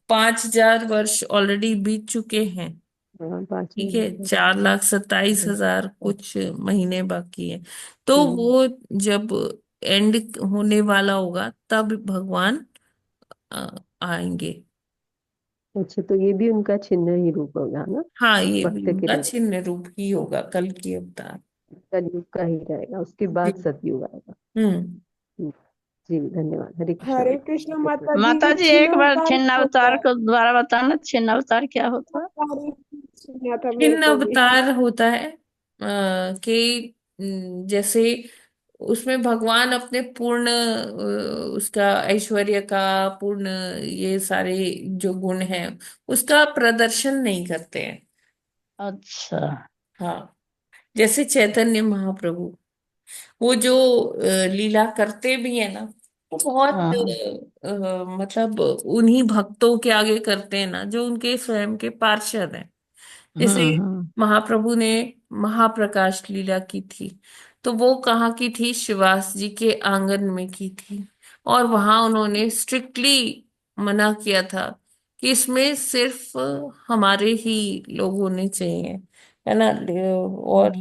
5,000 वर्ष ऑलरेडी बीत चुके हैं। हाँ, 5 ठीक है, मिनट। 4,27,000 कुछ महीने बाकी है। तो हम्म। वो जब एंड होने वाला होगा, तब भगवान आएंगे। अच्छा, तो ये भी उनका छिन्न ही रूप होगा ना, हाँ, ये भी भक्त के उनका रूप। छिन्न रूप ही होगा, कल की अवतार। कलयुग का ही रहेगा, उसके जी। बाद सतयुग आएगा। हम्म। हम्म। जी धन्यवाद। हरे कृष्णा हरे माता। कृष्ण माता जी, माता ये जी छिन्न एक बार अवतार छिन्न क्या होता अवतार है? को दोबारा बताना, छिन्न अवतार क्या होता है? हरे कृष्ण सुना था मेरे छिन्न को भी। अवतार होता है कि जैसे उसमें भगवान अपने पूर्ण उसका ऐश्वर्य का पूर्ण ये सारे जो गुण हैं उसका प्रदर्शन नहीं करते हैं। अच्छा। हाँ, जैसे चैतन्य महाप्रभु वो जो लीला करते भी है ना, वो बहुत हाँ हाँ। मतलब उन्हीं भक्तों के आगे करते हैं ना जो उनके स्वयं के पार्षद हैं। जैसे हम्म। महाप्रभु ने महाप्रकाश लीला की थी, तो वो कहाँ की थी? शिवास जी के आंगन में की थी। और वहां उन्होंने स्ट्रिक्टली मना किया था कि इसमें सिर्फ हमारे ही लोग होने चाहिए, है ना, और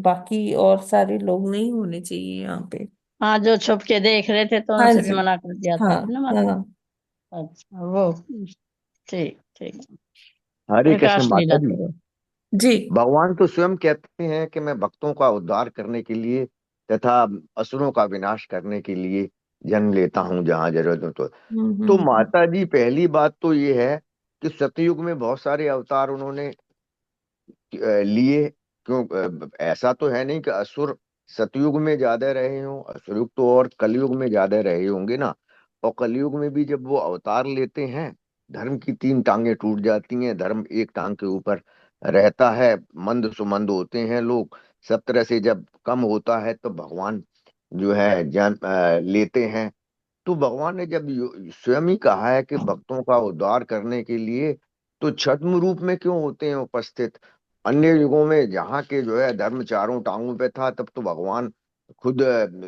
बाकी और सारे लोग नहीं होने चाहिए यहाँ पे। हाँ, जो छुप के देख रहे थे तो हाँ उनसे भी जी। मना कर दिया हाँ। था ना माता? हाँ। अच्छा वो, ठीक ठीक। हरे कृष्ण प्रकाश माता लीला जी। तो वो। जी। भगवान तो स्वयं कहते हैं कि मैं भक्तों का उद्धार करने के लिए तथा असुरों का विनाश करने के लिए जन्म लेता हूँ जहां जरूरत हो। तो माता जी पहली बात तो ये है कि सतयुग में बहुत सारे अवतार उन्होंने लिए। क्यों? ऐसा तो है नहीं कि असुर सतयुग में ज्यादा रहे हों, असुर युग तो और कलयुग में ज्यादा रहे होंगे ना। और कलयुग में भी जब वो अवतार लेते हैं, धर्म की तीन टांगे टूट जाती हैं, धर्म एक टांग के ऊपर रहता है, मंद सुमंद होते हैं लोग। सब तरह से जब कम होता है तो भगवान जो है लेते हैं। तो भगवान ने जब स्वयं ही कहा है कि भक्तों का उद्धार करने के लिए, तो छद्म रूप में क्यों होते हैं उपस्थित? अन्य युगों में जहाँ के जो है धर्म चारों टांगों पे था, तब तो भगवान खुद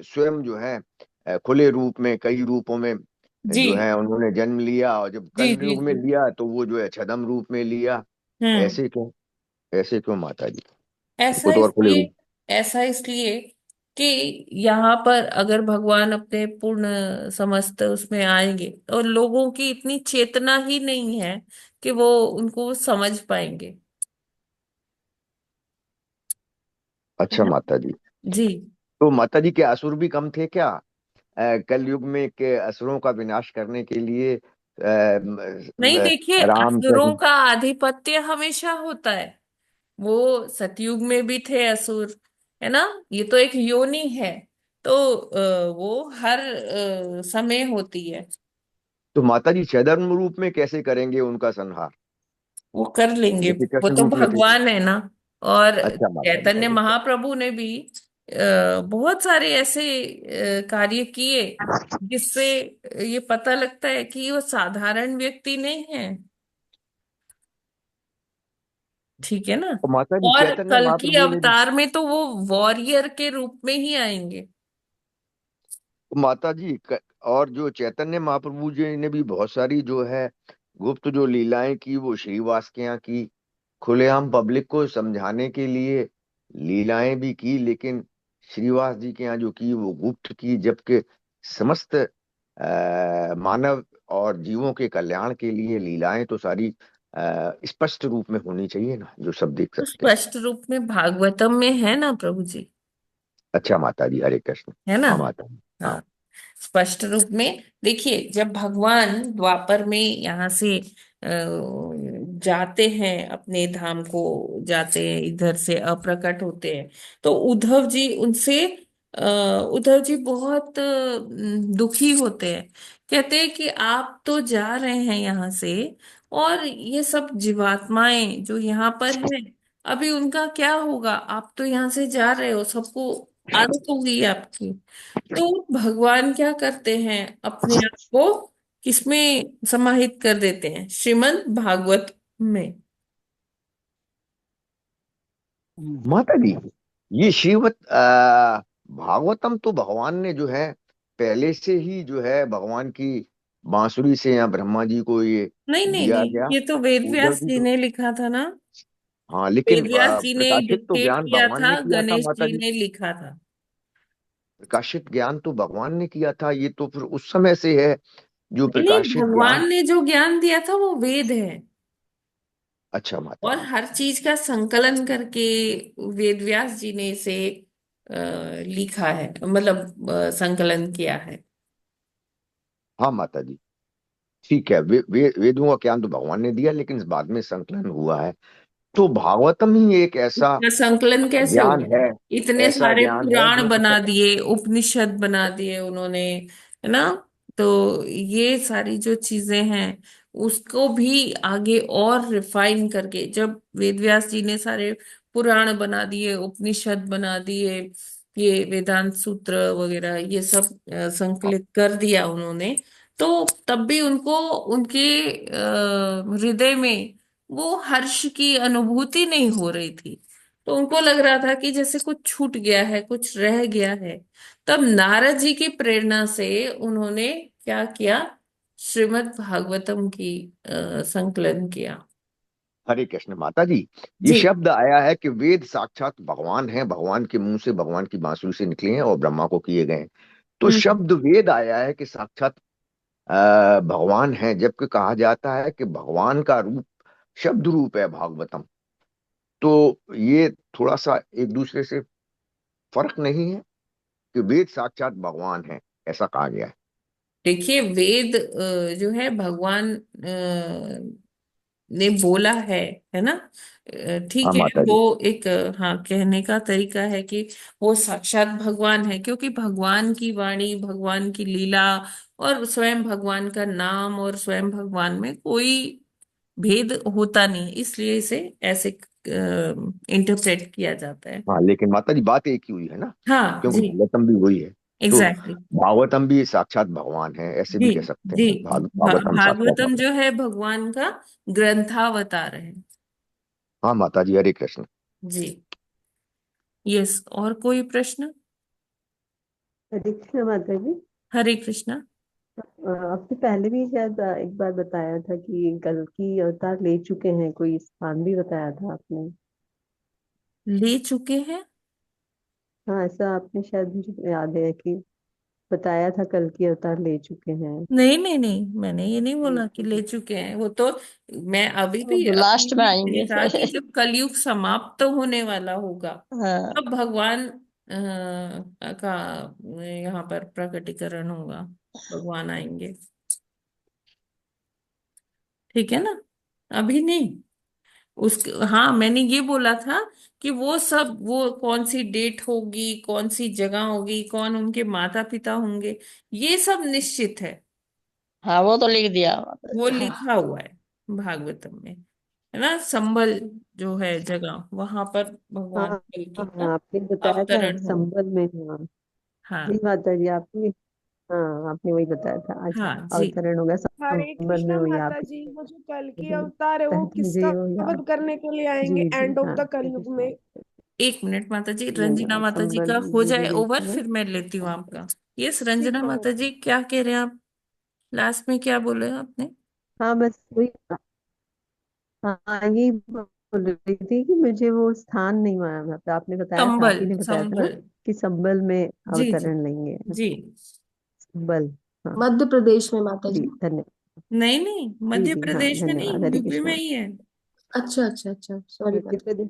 स्वयं जो है खुले रूप में कई रूपों में जी जो है उन्होंने जन्म लिया। और जब जी कल जी युग में जी। लिया तो वो जो है छद्म रूप में लिया। हम्म। ऐसे क्यों? ऐसे क्यों माता जी? ऐसा वो तो और खुले इसलिए रूप। ऐसा इसलिए कि यहाँ पर अगर भगवान अपने पूर्ण समस्त उसमें आएंगे तो लोगों की इतनी चेतना ही नहीं है कि वो उनको समझ पाएंगे, है अच्छा ना? माता जी। जी। तो माता जी के असुर भी कम थे क्या कल युग में के असुरों का विनाश करने के लिए? नहीं, देखिए, राम असुरों कृष्ण। का आधिपत्य हमेशा होता है। वो सतयुग में भी थे असुर, है ना? ये तो एक योनि है, तो वो हर समय होती है। तो माता जी सधर्म रूप में कैसे करेंगे उनका संहार? वो कर लेंगे, जैसे वो कृष्ण तो रूप में थे। भगवान है ना। और अच्छा माता जी चैतन्य अरे अच्छा। महाप्रभु ने भी बहुत सारे ऐसे कार्य किए जिससे ये पता लगता है कि वो साधारण व्यक्ति नहीं है। ठीक है ना? तो माता जी और चैतन्य कल की महाप्रभु ने भी। अवतार में तो वो वॉरियर के रूप में ही आएंगे। तो माता जी और जो चैतन्य महाप्रभु जी ने भी बहुत सारी जो है गुप्त जो लीलाएं की, वो श्रीवास के यहाँ की। खुलेआम पब्लिक को समझाने के लिए लीलाएं भी की, लेकिन श्रीवास जी के यहाँ जो की वो गुप्त की। जबकि समस्त मानव और जीवों के कल्याण के लिए लीलाएं तो सारी स्पष्ट रूप में होनी चाहिए ना, जो सब देख तो सकते हैं। स्पष्ट रूप में भागवतम में है ना प्रभु जी, अच्छा माता जी हरे कृष्ण। है ना? हाँ माता जी हाँ। हाँ, स्पष्ट रूप में देखिए, जब भगवान द्वापर में यहाँ से जाते हैं, अपने धाम को जाते हैं, इधर से अप्रकट होते हैं, तो उद्धव जी उनसे उद्धव जी बहुत दुखी होते हैं। कहते हैं कि आप तो जा रहे हैं यहाँ से, और ये सब जीवात्माएं जो यहाँ पर हैं, अभी उनका क्या होगा? आप तो यहाँ से जा रहे हो, सबको आदत होगी आपकी। तो भगवान क्या करते हैं? अपने आप को किसमें समाहित कर देते हैं? श्रीमद् भागवत में। माता जी ये श्रीमद् भागवतम तो भगवान ने जो है पहले से ही जो है भगवान की बांसुरी से या ब्रह्मा जी को ये नहीं नहीं दिया नहीं, गया। ये तो वेद उद्धव व्यास जी जी तो ने लिखा था ना। हाँ, लेकिन वेद व्यास जी ने प्रकाशित तो डिक्टेट ज्ञान किया भगवान था, ने किया था गणेश माता जी जी। ने लिखा था। प्रकाशित ज्ञान तो भगवान ने किया था, ये तो फिर उस समय से है जो नहीं नहीं, प्रकाशित ज्ञान। भगवान ने जो ज्ञान दिया था वो वेद है। अच्छा माता और जी। हर चीज का संकलन करके वेद व्यास जी ने इसे लिखा है, मतलब संकलन किया है। हाँ माता जी, ठीक है। वेदों का ज्ञान तो भगवान ने दिया, लेकिन बाद में संकलन हुआ है। तो भागवतम ही एक ऐसा इसका संकलन कैसे ज्ञान हुआ? है, इतने ऐसा सारे ज्ञान है पुराण जो बना दिए, उपनिषद बना दिए उन्होंने, है ना? तो ये सारी जो चीजें हैं उसको भी आगे और रिफाइन करके, जब वेद व्यास जी ने सारे पुराण बना दिए, उपनिषद बना दिए, ये वेदांत सूत्र वगैरह ये सब संकलित कर दिया उन्होंने, तो तब भी उनको उनके हृदय में वो हर्ष की अनुभूति नहीं हो रही थी। तो उनको लग रहा था कि जैसे कुछ छूट गया है, कुछ रह गया है। तब नारद जी की प्रेरणा से उन्होंने क्या किया? श्रीमद् भागवतम की संकलन किया। हरे कृष्ण माता जी। ये जी। शब्द आया है कि वेद साक्षात भगवान है, भगवान के मुंह से, भगवान की बांसुरी से निकले हैं और ब्रह्मा को किए गए हैं। तो हम्म। शब्द वेद आया है कि साक्षात भगवान है, जबकि कहा जाता है कि भगवान का रूप शब्द रूप है भागवतम। तो ये थोड़ा सा एक दूसरे से फर्क नहीं है कि वेद साक्षात भगवान है, ऐसा कहा गया है। देखिए, वेद जो है भगवान ने बोला है ना? हाँ ठीक है। माता वो जी। एक हाँ, कहने का तरीका है कि वो साक्षात भगवान है, क्योंकि भगवान की वाणी, भगवान की लीला और स्वयं भगवान का नाम और स्वयं भगवान में कोई भेद होता नहीं, इसलिए इसे ऐसे इंटरप्रेट किया जाता है। हाँ लेकिन माता जी बात एक ही हुई है ना, हाँ क्योंकि जी। भागवतम भी वही है। तो एग्जैक्टली। भागवतम भी साक्षात भगवान है, ऐसे जी। भी कह सकते जी। हैं। भागवतम साक्षात भागवतम भगवान। जो है भगवान का ग्रंथावतार है। हाँ माता जी, हरे कृष्ण। जी। यस, और कोई प्रश्न? हरे कृष्ण माता जी। हरे कृष्णा। आपने पहले भी शायद एक बार बताया था कि कल की अवतार ले चुके हैं, कोई स्थान भी बताया था आपने। ले चुके हैं? हाँ, ऐसा आपने शायद, मुझे याद है कि बताया था कल की अवतार ले चुके हैं। नहीं नहीं नहीं, मैंने ये नहीं बोला कि ले हम्म। चुके हैं। वो तो मैं अभी भी वो अभी लास्ट में भी आएंगे। ये कहा कि जब कलयुग समाप्त होने वाला होगा हाँ। तब भगवान का यहाँ पर प्रकटीकरण होगा, भगवान आएंगे। ठीक है ना? अभी नहीं। उस हाँ, मैंने ये बोला था कि वो सब, वो कौन सी डेट होगी, कौन सी जगह होगी, कौन उनके माता पिता होंगे, ये सब निश्चित है। हाँ, वो तो लिख दिया माता वो जी। हाँ। लिखा हुआ है भागवतम में, है ना? संबल जो है जगह, वहां पर हाँ भगवान कल्कि का हाँ, आपने बताया था अवतरण हो। संबल में। हाँ जी हाँ। माता जी, आपने, हाँ आपने वही बताया था आज हाँ जी। अवतरण होगा हरे संबल में, कृष्णा वही आप माता जी, वो जो कल की जी। अवतार है वो जी किसका वही आप। वध करने के लिए आएंगे जी जी एंड ऑफ हाँ, द हरे कलयुग कृष्णा। में? एक मिनट माता जी, नहीं रंजना हाँ, माता जी संबल का हो मुझे भी जाए ओवर, देखना है। फिर मैं लेती हूँ आपका। यस, ठीक रंजना है माता माता जी जी। क्या कह रहे हैं आप? लास्ट में क्या बोले आपने? हाँ बस वही, हाँ यही बोल रही थी कि मुझे वो स्थान नहीं मालूम, मतलब आपने बताया था, आप संबल, ही ने बताया था ना संबल। कि संबल में जी जी। अवतरण लेंगे। जी। संबल। हाँ मध्य प्रदेश में माता जी, जी। धन्यवाद। नहीं नहीं, जी मध्य जी हाँ, प्रदेश में धन्यवाद, नहीं, हरे यूपी में कृष्णा। ही है। अच्छा अच्छा अच्छा, सॉरी मध्य माता। प्रदेश,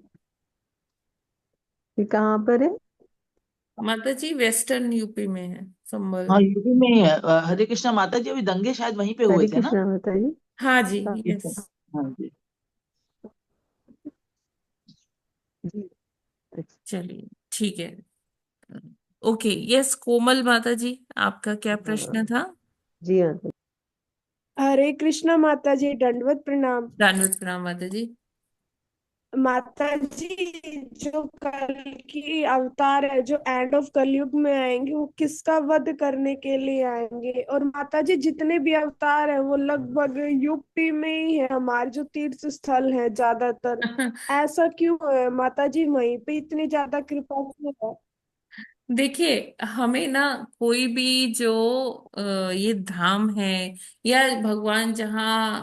ये कहाँ पर है? माता जी वेस्टर्न यूपी में है संबल। हाँ यूपी में ही है। हरे कृष्णा माता जी, अभी दंगे शायद वहीं पे हुए हरे थे ना। कृष्णा माता जी। हाँ जी। हाँ यस। हाँ जी। जी अच्छा। चलिए, ठीक है। ओके। यस, कोमल माता जी, आपका क्या प्रश्न हाँ था? जी हाँ। हरे कृष्णा माता जी, दंडवत प्रणाम। दानवत प्रणाम माता जी। माता जी, जो कल की अवतार है जो एंड ऑफ कलयुग में आएंगे वो किसका वध करने के लिए आएंगे? और माता जी, जितने भी अवतार है वो लगभग यूपी में ही है, हमारे जो तीर्थ स्थल है ज्यादातर। ऐसा क्यों है माता जी, वहीं पे इतनी ज्यादा कृपा क्यों है? देखिए, हमें ना कोई भी जो ये धाम है या भगवान जहाँ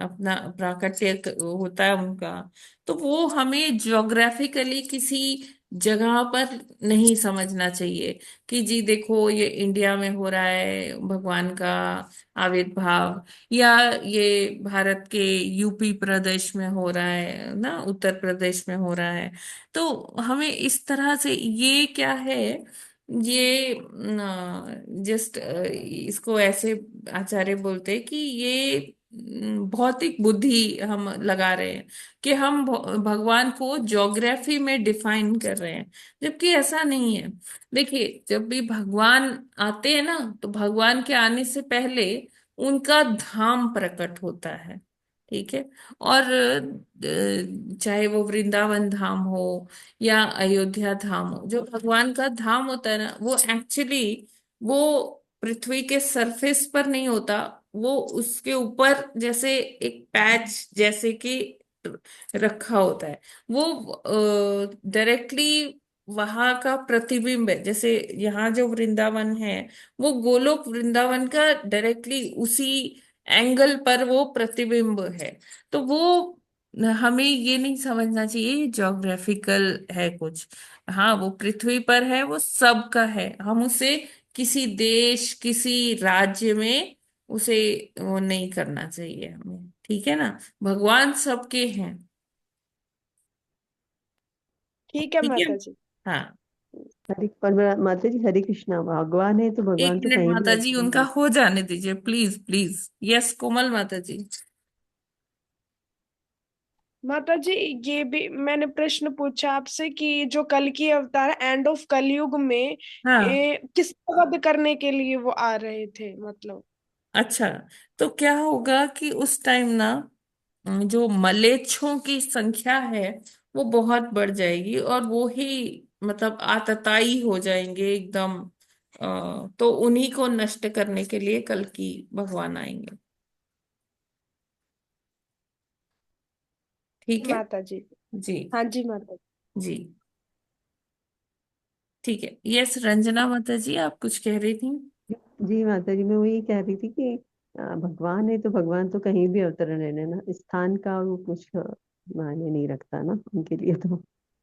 अपना प्राकट्य होता है उनका, तो वो हमें ज्योग्राफिकली किसी जगह पर नहीं समझना चाहिए कि जी देखो ये इंडिया में हो रहा है भगवान का आविर्भाव, या ये भारत के यूपी प्रदेश में हो रहा है ना, उत्तर प्रदेश में हो रहा है। तो हमें इस तरह से, ये क्या है, ये जस्ट इसको ऐसे आचार्य बोलते हैं कि ये भौतिक बुद्धि हम लगा रहे हैं, कि हम भगवान को ज्योग्राफी में डिफाइन कर रहे हैं, जबकि ऐसा नहीं है। देखिए, जब भी भगवान आते हैं ना, तो भगवान के आने से पहले उनका धाम प्रकट होता है। ठीक है। और चाहे वो वृंदावन धाम हो या अयोध्या धाम हो, जो भगवान का धाम होता है ना, वो एक्चुअली वो पृथ्वी के सरफेस पर नहीं होता, वो उसके ऊपर जैसे एक पैच जैसे कि रखा होता है। वो डायरेक्टली वहां का प्रतिबिंब है। जैसे यहाँ जो वृंदावन है, वो गोलोक वृंदावन का डायरेक्टली उसी एंगल पर वो प्रतिबिंब है। तो वो हमें ये नहीं समझना चाहिए ज्योग्राफिकल है कुछ। हाँ, वो पृथ्वी पर है, वो सबका है, हम उसे किसी देश किसी राज्य में उसे वो नहीं करना चाहिए हमें। ठीक है ना, भगवान सबके हैं। ठीक है ठीक है। माता जी। हाँ, हरे पर माता जी, हरे कृष्णा, भगवान है तो एक भगवान तो मिनट कहीं भी माता जी, अवतरण उनका ले। हो जाने दीजिए प्लीज प्लीज। यस कोमल माता जी। माता जी, ये भी मैंने प्रश्न पूछा आपसे कि जो कल की अवतार एंड ऑफ कलयुग में हाँ, किसका वध करने के लिए वो आ रहे थे, मतलब। अच्छा। तो क्या होगा कि उस टाइम ना, जो मलेच्छों की संख्या है वो बहुत बढ़ जाएगी, और वो ही मतलब आतताई हो जाएंगे एकदम। तो उन्हीं को नष्ट करने के लिए कल की भगवान आएंगे। ठीक है। माता जी। जी। हाँ जी माता जी। जी। ठीक है। यस रंजना माता जी, आप कुछ कह रही थी। जी माता जी, मैं वही कह रही थी कि भगवान है तो भगवान तो कहीं भी अवतरण ले लेना, स्थान का वो कुछ मायने नहीं रखता ना उनके लिए तो।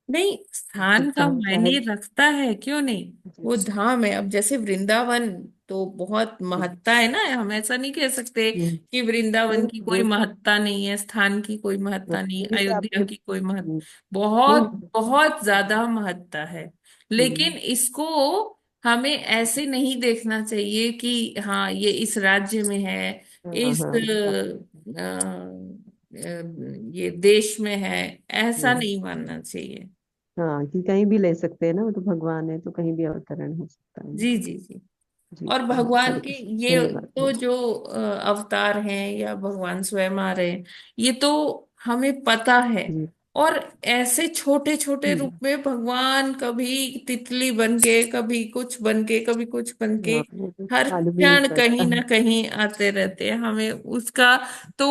नहीं, स्थान का धाम चाहे। मायने रखता है, क्यों नहीं। जी। वो धाम है। अब जैसे वृंदावन तो बहुत महत्ता है ना, हम ऐसा नहीं कह सकते हम्म, कि वृंदावन नहीं की कोई वो महत्ता नहीं है, स्थान की कोई हाँ, महत्ता नहीं, अभी तो अयोध्या आपने की कोई महत्ता। नहीं बहुत बहुत ज्यादा महत्ता है। हम्म, लेकिन इसको हमें ऐसे नहीं देखना चाहिए कि हाँ ये इस राज्य में है, हाँ इस हाँ ये देश में है, ऐसा हम्म, नहीं मानना चाहिए। हाँ कि कहीं भी ले सकते हैं ना, वो तो भगवान है तो कहीं भी अवतरण हो सकता है जी उनका। जी जी। जी और हाँ, भगवान हरे के कृष्ण, ये धन्यवाद। तो जो अवतार हैं या भगवान स्वयं आ रहे हैं, ये तो हमें पता है। जी और ऐसे छोटे छोटे रूप हम्म, में भगवान कभी तितली बन के, कभी कुछ बन के, कभी कुछ बन के, हाँ वो तो हर मालूम ही नहीं क्षण कहीं पड़ता। ना कहीं आते रहते हैं। हमें उसका तो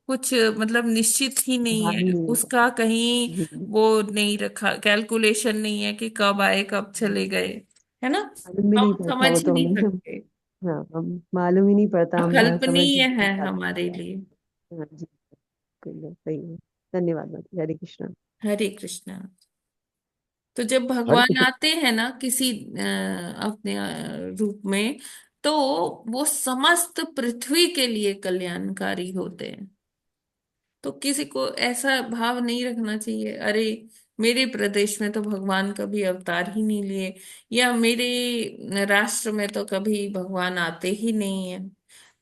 कुछ मतलब निश्चित ही नहीं मालूम है, ही नहीं उसका पड़ता। कहीं जी वो नहीं रखा, कैलकुलेशन नहीं है कि कब आए कब चले गए, है ना। मालूम ही नहीं हम पड़ता समझ वो ही तो नहीं हमें। सकते, हाँ हम मालूम ही नहीं पड़ता, हम समझ ही अकल्पनीय नहीं है पाते। हमारे लिए। हाँ जी, सही है। धन्यवाद माता जी, हरे कृष्ण। हरे कृष्णा। तो जब हर भगवान किसी आते हैं ना किसी अपने रूप में, तो वो समस्त पृथ्वी के लिए कल्याणकारी होते हैं। तो किसी को ऐसा भाव नहीं रखना चाहिए, अरे मेरे प्रदेश में तो भगवान कभी अवतार ही नहीं लिए, या मेरे राष्ट्र में तो कभी भगवान आते ही नहीं है।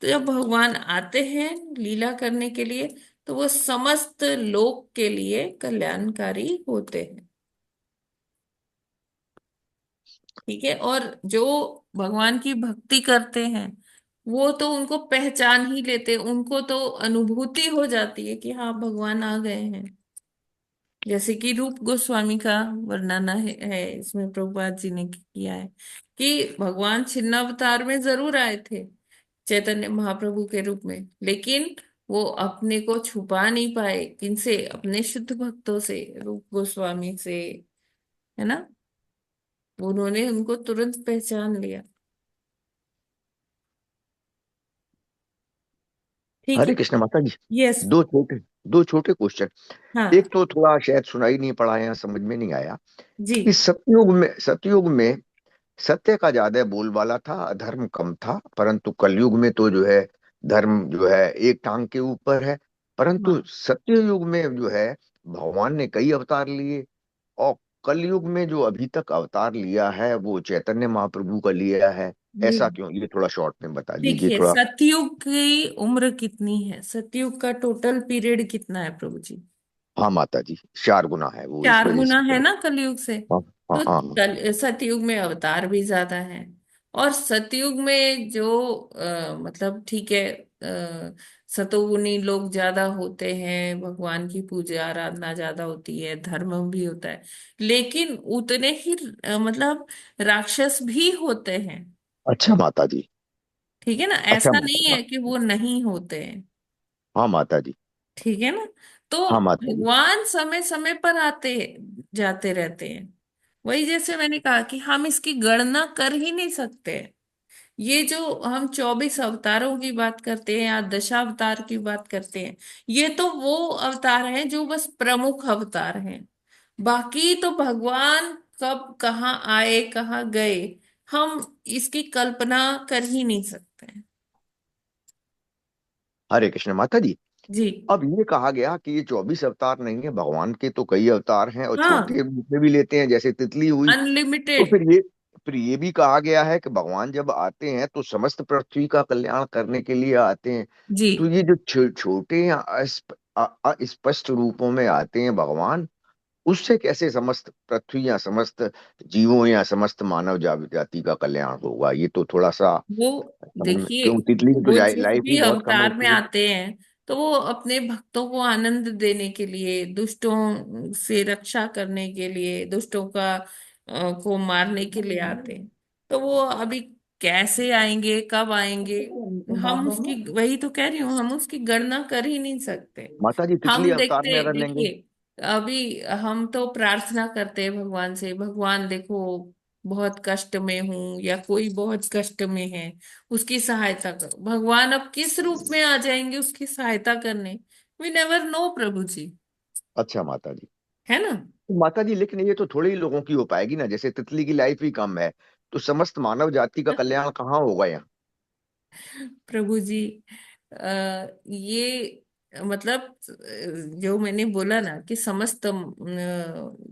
तो जब भगवान आते हैं लीला करने के लिए, तो वो समस्त लोक के लिए कल्याणकारी होते हैं। ठीक है। और जो भगवान की भक्ति करते हैं, वो तो उनको पहचान ही लेते, उनको तो अनुभूति हो जाती है कि हाँ भगवान आ गए हैं। जैसे कि रूप गोस्वामी का वर्णन है इसमें प्रभुपाद जी ने किया है कि भगवान छिन्न अवतार में जरूर आए थे चैतन्य महाप्रभु के रूप में, लेकिन वो अपने को छुपा नहीं पाए, किनसे, अपने शुद्ध भक्तों से, रूप गोस्वामी से, है ना। उन्होंने उनको तुरंत पहचान लिया। ठीक हरे है। कृष्ण माता जी। यस। दो छोटे क्वेश्चन। हाँ एक तो थोड़ा शायद सुनाई नहीं पड़ा या समझ में नहीं आया जी। कि सतयुग में सत्य का ज्यादा बोलबाला था, अधर्म कम था, परंतु कलयुग में तो जो है धर्म जो है एक टांग के ऊपर है। परंतु हाँ सत्य युग में जो है भगवान ने कई अवतार लिए, और कलयुग में जो अभी तक अवतार लिया है वो चैतन्य महाप्रभु का लिया है। ये ऐसा क्यों, ये थोड़ा शॉर्ट में बता दीजिए देखिए, थोड़ा। सतयुग की उम्र कितनी है, सतयुग का टोटल पीरियड कितना है प्रभु जी? हाँ माता जी, 4 गुना है वो, इस 4 वजह गुना से है थोड़ा। ना कलयुग से। हाँ हाँ तो हाँ हाँ। सतयुग में अवतार भी ज्यादा है। और सतयुग में जो मतलब ठीक है, सतोगुनी लोग ज्यादा होते हैं, भगवान की पूजा आराधना ज्यादा होती है, धर्म भी होता है, लेकिन उतने ही मतलब राक्षस भी होते हैं। अच्छा माता जी। ठीक है ना, अच्छा ऐसा नहीं माता। है कि वो नहीं होते हैं। हाँ माता जी। ठीक है ना। तो हाँ माता जी। भगवान समय समय पर आते जाते रहते हैं। वही जैसे मैंने कहा कि हम इसकी गणना कर ही नहीं सकते। ये जो हम 24 अवतारों की बात करते हैं या दशावतार की बात करते हैं, ये तो वो अवतार हैं जो बस प्रमुख अवतार हैं। बाकी तो भगवान कब कहाँ आए कहाँ गए, हम इसकी कल्पना कर ही नहीं सकते। हरे कृष्ण माता जी। जी। अब ये कहा गया कि ये 24 अवतार नहीं है, भगवान के तो कई अवतार हैं और हाँ, छोटे रूप में भी लेते हैं, जैसे तितली हुई। तो अनलिमिटेड। फिर ये भी कहा गया है कि भगवान जब आते हैं तो समस्त पृथ्वी का कल्याण करने के लिए आते हैं। जी। तो ये जो छोटे या अस्पष्ट रूपों में आते हैं भगवान, उससे कैसे समस्त पृथ्वी या समस्त जीवों या समस्त मानव जाति का कल्याण होगा, ये तो थोड़ा सा वो समझ में, देखिए, क्यों तितली की तो वो जिस लाइफ भी ही बहुत कम अवतार में होती है। आते हैं तो वो अपने भक्तों को आनंद देने के लिए, दुष्टों से रक्षा करने के लिए, दुष्टों का को मारने के लिए आते हैं। तो वो अभी कैसे आएंगे, कब आएंगे, हम उसकी, वही तो कह रही हूँ, हम उसकी गणना कर ही नहीं सकते। माता जी तितली हम अवतार में देखते अगर लेंगे। देखिए, अभी हम तो प्रार्थना करते हैं भगवान से, भगवान देखो बहुत कष्ट में हूं या कोई बहुत कष्ट में है, उसकी सहायता करो। भगवान अब किस रूप में आ जाएंगे उसकी सहायता करने, वी नेवर नो प्रभु जी। अच्छा माता जी। है ना। तो माता जी लेकिन ये तो थोड़े ही लोगों की हो पाएगी ना, जैसे तितली की लाइफ ही कम है, तो समस्त मानव जाति का कल्याण कहाँ होगा यहाँ। प्रभु जी, ये मतलब जो मैंने बोला ना कि समस्त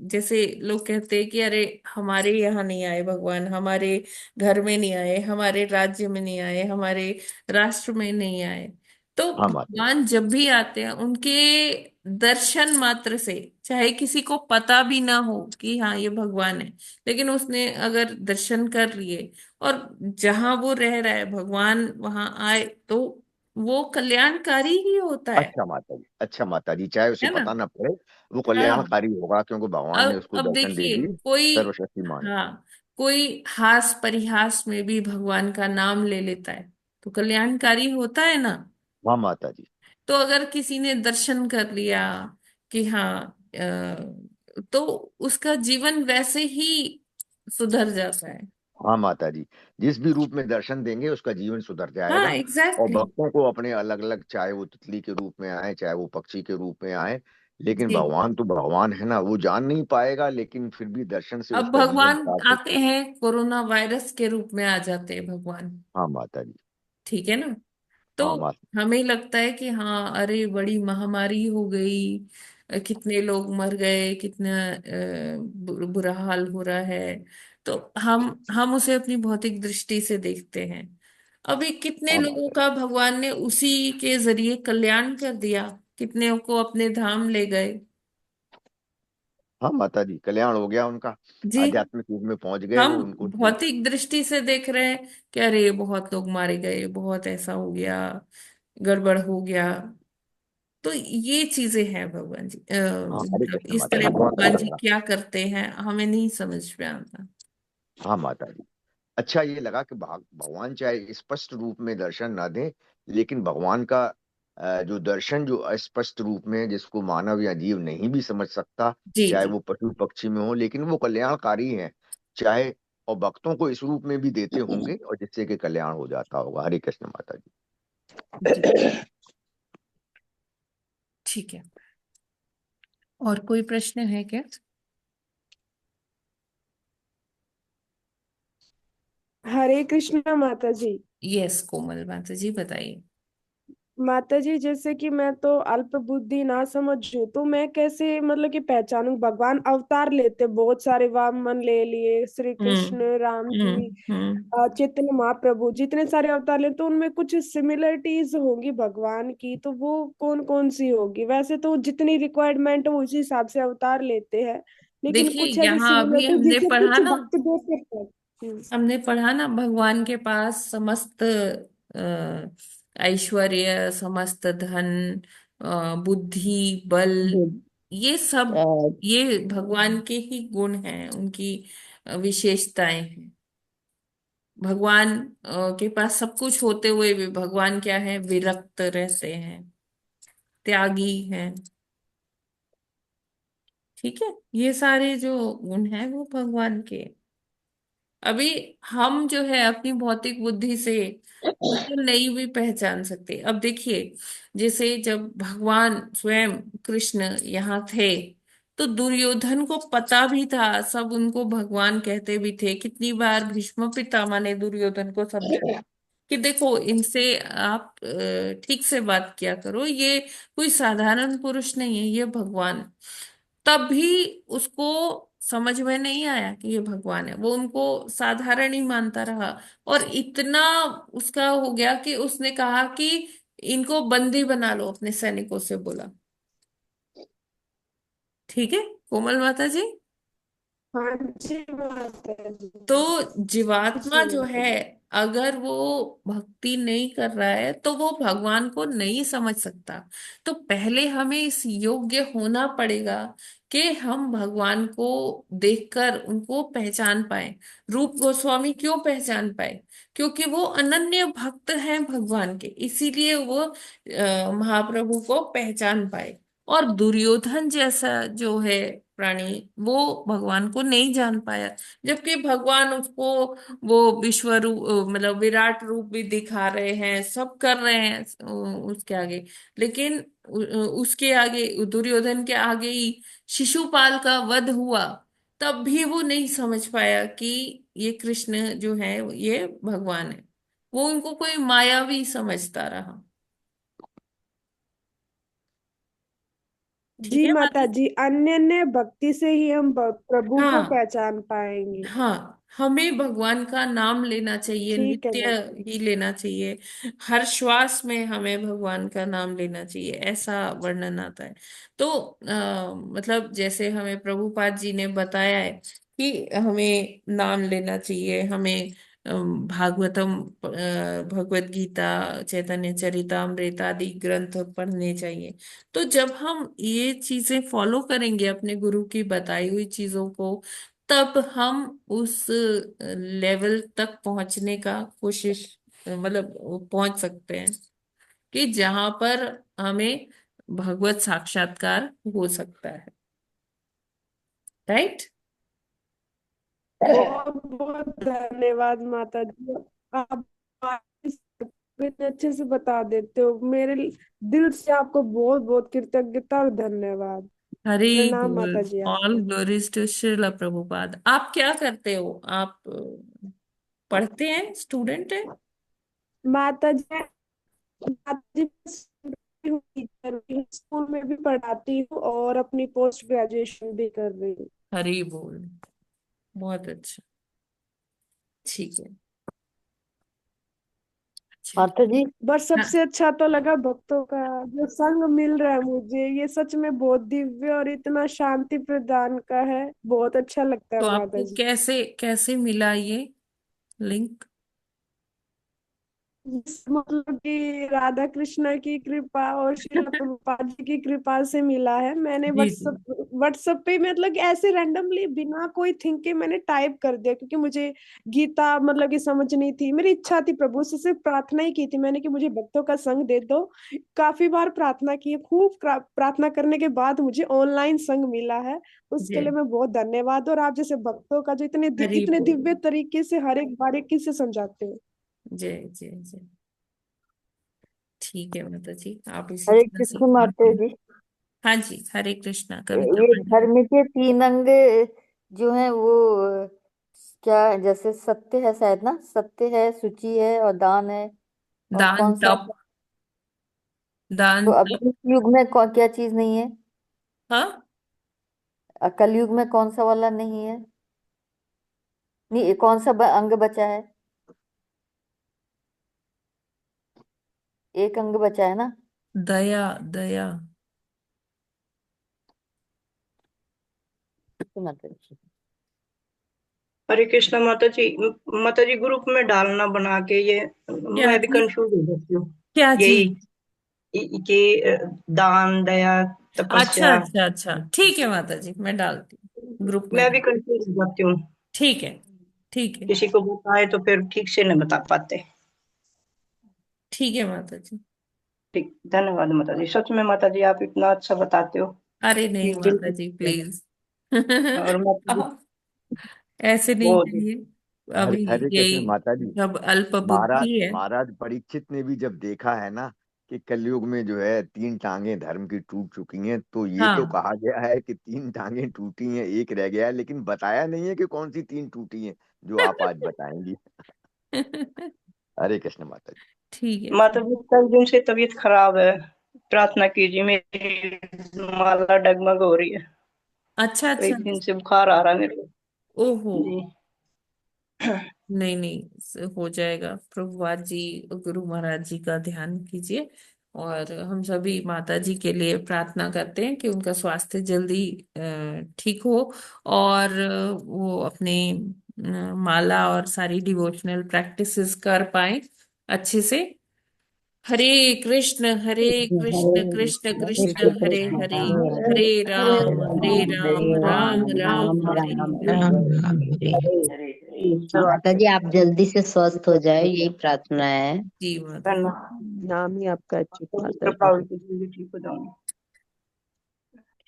जैसे लोग कहते हैं कि अरे हमारे यहाँ नहीं आए भगवान, हमारे घर में नहीं आए, हमारे राज्य में नहीं आए, हमारे राष्ट्र में नहीं आए। तो हाँ माता जी। भगवान जब भी आते हैं उनके दर्शन मात्र से, चाहे किसी को पता भी ना हो कि हाँ ये भगवान है, लेकिन उसने अगर दर्शन कर लिए और जहां वो रह रहा है भगवान वहां आए, तो वो कल्याणकारी ही होता है। अच्छा माता जी, अच्छा माता जी, चाहे उसे है ना। पता ना पड़े वो हाँ। कल्याणकारी होगा, क्योंकि भगवान ने उसको अब दर्शन दे देखिए, दिए। कोई, सर्वशक्तिमान है। हाँ, कोई हास परिहास में भी भगवान का नाम ले लेता है तो कल्याणकारी होता है ना। हाँ माता जी। तो अगर किसी ने दर्शन कर लिया कि हाँ, तो उसका जीवन वैसे ही सुधर जाता है। हाँ माता जी, जिस भी रूप में दर्शन देंगे उसका जीवन सुधर हाँ, जाएगा। और एग्जैक्टली। भक्तों को अपने अलग अलग, चाहे वो तितली के रूप में आए चाहे वो पक्षी के रूप में आए, लेकिन जी। भगवान तो भगवान है ना, वो जान नहीं पाएगा, लेकिन फिर भी दर्शन से अब उसका जीवन भगवान सार्थक। आते हैं, कोरोना वायरस के रूप में आ जाते हैं भगवान। हाँ माता जी। ठीक है ना। तो हाँ माता। हमें लगता है कि हाँ अरे बड़ी महामारी हो गई, कितने लोग मर गए, कितना बुरा हाल हो रहा है। तो हम उसे अपनी भौतिक दृष्टि से देखते हैं। अभी कितने हाँ लोगों माता जी। का भगवान ने उसी के जरिए कल्याण कर दिया, कितने को अपने धाम ले गए। हाँ माता जी, कल्याण हो गया उनका, जी। आध्यात्मिक युग में पहुंच गए हम वो, उनको तो। भौतिक दृष्टि से देख रहे हैं कि अरे बहुत लोग मारे गए, बहुत ऐसा हो गया, गड़बड़ हो गया। तो ये चीजें हैं भगवान जी, हाँ हरे मतलब कृष्ण इस माता तरह जी, बहुत भगवान अच्छा जी लगा। क्या करते हैं हमें नहीं समझ में आता। हाँ माता जी। अच्छा ये लगा कि भगवान चाहे स्पष्ट रूप में दर्शन ना दें, लेकिन भगवान का जो दर्शन जो अस्पष्ट रूप में, जिसको मानव या जीव नहीं भी समझ सकता, जी चाहे जी। वो पशु पक्षी में हो, लेकिन वो कल्याणकारी हैं, चाहे, और भक्तों को इस रूप में भी देते होंगे और जिससे कि कल्याण हो जाता होगा। हरे कृष्ण माता जी। जी। ठीक है, और कोई प्रश्न है क्या? हरे कृष्णा माता जी। यस कोमल माता जी बताइए। माता जी जैसे कि मैं तो अल्प बुद्धि ना समझूं तो मैं कैसे मतलब कि पहचानूं? भगवान अवतार लेते बहुत सारे, वामन ले लिए, श्री हम्म कृष्ण, राम जी, हम्म। चैतन्य महाप्रभु, जितने सारे अवतार ले तो उनमें कुछ सिमिलरिटीज होंगी भगवान की, तो वो कौन कौन सी होगी? वैसे तो जितनी रिक्वायरमेंट हो उसी हिसाब से अवतार लेते हैं, लेकिन देखिए कुछ ऐसी यहाँ अभी सिमिलरिटीज हमने जिसे पढ़ा कुछ ना, भक्त देख सकते हैं। हमने पढ़ा ना, भगवान के पास समस्त ऐश्वर्य, समस्त धन, बुद्धि, बल, बुद्ध ये सब, ये भगवान के ही गुण हैं, उनकी विशेषताएं हैं। भगवान के पास सब कुछ होते हुए भी भगवान क्या है? विरक्त रहते हैं, त्यागी हैं। ठीक है, ये सारे जो गुण हैं वो भगवान के। अभी हम जो है अपनी भौतिक बुद्धि से उनको नहीं भी पहचान सकते। अब देखिए, जैसे जब भगवान स्वयं कृष्ण यहाँ थे तो दुर्योधन को पता भी था, सब उनको भगवान कहते भी थे। कितनी बार भीष्म पितामह ने दुर्योधन को समझाया कि देखो, इनसे आप ठीक से बात किया करो, ये कोई साधारण पुरुष नहीं है, ये भगवान। तब भी उसको समझ में नहीं आया कि ये भगवान है, वो उनको साधारण ही मानता रहा। और इतना उसका हो गया कि उसने कहा कि इनको बंदी बना लो, अपने सैनिकों से बोला। ठीक है कृष्ण माता जी। हाँ जी माता जी। तो जीवात्मा कृष्ण जो माता है, जी। अगर वो भक्ति नहीं कर रहा है तो वो भगवान को नहीं समझ सकता। तो पहले हमें इस योग्य होना पड़ेगा कि हम भगवान को देखकर उनको पहचान पाए। रूप गोस्वामी क्यों पहचान पाए? क्योंकि वो अनन्य भक्त हैं भगवान के, इसीलिए वो महाप्रभु को पहचान पाए। और दुर्योधन जैसा जो है प्राणी, वो भगवान को नहीं जान पाया, जबकि भगवान उसको वो विश्व रूप, मतलब विराट रूप भी दिखा रहे हैं, सब कर रहे हैं उसके आगे। लेकिन उसके आगे, दुर्योधन के आगे ही शिशुपाल का वध हुआ, तब भी वो नहीं समझ पाया कि ये कृष्ण जो है ये भगवान है। वो उनको कोई मायावी समझता रहा। ठीक जी है माता माता? जी, अन्य भक्ति से ही हम प्रभु को हाँ पहचान पाएंगे। हाँ, हमें भगवान का नाम लेना चाहिए, ठीक है नित्य माता जी। ही लेना चाहिए। हर श्वास में हमें भगवान का नाम लेना चाहिए, ऐसा वर्णन आता है। तो मतलब जैसे हमें प्रभुपाद जी ने बताया है कि हमें नाम लेना चाहिए, हमें भागवतम, भगवत गीता, चैतन्य चरितामृत आदि ग्रंथ पढ़ने चाहिए। तो जब हम ये चीजें फॉलो करेंगे, अपने गुरु की बताई हुई चीजों को, तब हम उस लेवल तक पहुंचने का कोशिश, मतलब पहुंच सकते हैं कि जहां पर हमें भगवत साक्षात्कार हो सकता है। राइट? बहुत बहुत धन्यवाद माता जी, आप इतने अच्छे से बता देते हो। मेरे दिल से आपको बहुत बहुत कृतज्ञता और धन्यवाद। हरि प्रणाम बोल। माता जी ऑल आपको। Glories to Srila Prabhupada. आप क्या करते हो? आप पढ़ते हैं, स्टूडेंट हैं? माता जी, माता जी मैं टीचर भी हूँ, स्कूल में भी पढ़ाती हूँ और अपनी पोस्ट ग्रेजुएशन भी कर रही हूँ। हरि बोल, बहुत अच्छा। ठीक है, माता जी। बस हाँ, सबसे अच्छा तो लगा भक्तों का जो संग मिल रहा है मुझे, ये सच में बहुत दिव्य और इतना शांति प्रदान का है, बहुत अच्छा लगता तो है माता आपको जी। कैसे कैसे मिला ये लिंक? मतलब कि राधा कृष्ण की कृपा और श्रील प्रभुपाद जी की कृपा से मिला है। मैंने जी जी व्हाट्सएप पे मतलब कि ऐसे रैंडमली बिना कोई थिंक के मैंने टाइप कर दिया, क्योंकि मुझे गीता मतलब कि समझ नहीं थी। मेरी इच्छा थी, प्रभु से सिर्फ प्रार्थना ही की थी मैंने कि मुझे भक्तों का संग दे दो। काफी बार प्रार्थना की है, खूब प्रार्थना करने के बाद मुझे ऑनलाइन संग मिला है। उसके लिए जी। मैं बहुत धन्यवाद। और आप जैसे भक्तों का जो इतने हरि इतने बोल। दिव्य तरीके से हर एक बारीकी से समझाते हैं। जय जय जय। ठीक है माता जी, आप इसी हरे तरह से कृष्ण माता जी। हाँ जी, हरे कृष्णा कविता ये पढ़ रही हूँ। धर्म के 3 अंग जो हैं वो क्या, जैसे सत्य है शायद ना, सत्य है, शुचि है और दान है, और दान, कौन सा? तप, दान तो अभी तप। इस युग में कौन क्या चीज नहीं है? हाँ, कलयुग में कौन सा वाला नहीं है? नहीं, कौन सा अंग बचा है? एक अंग बचा है ना? दया, दया। तो मतलब हरे कृष्णा माता जी ग्रुप में डालना बना के ये क्या मैं भी चीज? कंफ्यूज हो जाती हूँ। क्या यही चीज? कि दान दया अच्छा तपस्या, अच्छा अच्छा, ठीक है माता जी, मैं डालती हूँ, ग्रुप में मैं भी डाल। कंफ्यूज हो जाती हूँ। ठीक है, ठीक है, किसी को बताए तो फिर ठीक से नहीं बता पाते। ठीक है माता जी। ठीक, धन्यवाद माता जी, सच में माता जी आप इतना अच्छा बताते हो अरे कि नहीं दिल माता जी, खुश हो प्लीज। जाता है। और माता जी ऐसे नहीं बहुत चाहिए। हरे अभी हरे कृष्ण यही माता जी। सब अल्प महाराज बुद्धि है। महाराज परीक्षित ने भी जब देखा है ना कि कलयुग में जो है 3 टांगे धर्म की टूट चुकी हैं, तो ये तो हाँ। कहा गया है कि 3 टांगे टूटी हैं, एक रह गया है, लेकिन बताया नहीं है कि कौन सी 3 टूटी हैं, जो आप आज बताएंगी। हरे कृष्ण माता जी। ठीक है, माता ठीक। जी कल दिन से तबीयत खराब है, प्रार्थना कीजिए, मेरी माला डगमग हो रही है। अच्छा तो अच्छा। एक दिन से बुखार आ रहा है मेरे ओहो। को जी। नहीं नहीं, हो जाएगा। प्रभुपाद जी, गुरु महाराज जी का ध्यान कीजिए। और हम सभी माता जी के लिए प्रार्थना करते हैं कि उनका स्वास्थ्य जल्दी ठीक हो, और वो अपने माला और सारी डिवोशनल प्रैक्टिसेस कर पाए अच्छे से। हरे कृष्ण कृष्ण कृष्ण कृष्ण हरे कृष्ण हरे, हरे हरे हरे हरे राम राम राम राम राम हरे राम हरे। हरे राम हरे। माता जी आप जल्दी से स्वस्थ हो जाए, यही प्रार्थना है। जी माता जी। नाम ही आपका अच्युत माता कृपा जी। होगी तो ठीक हो जाऊंगी।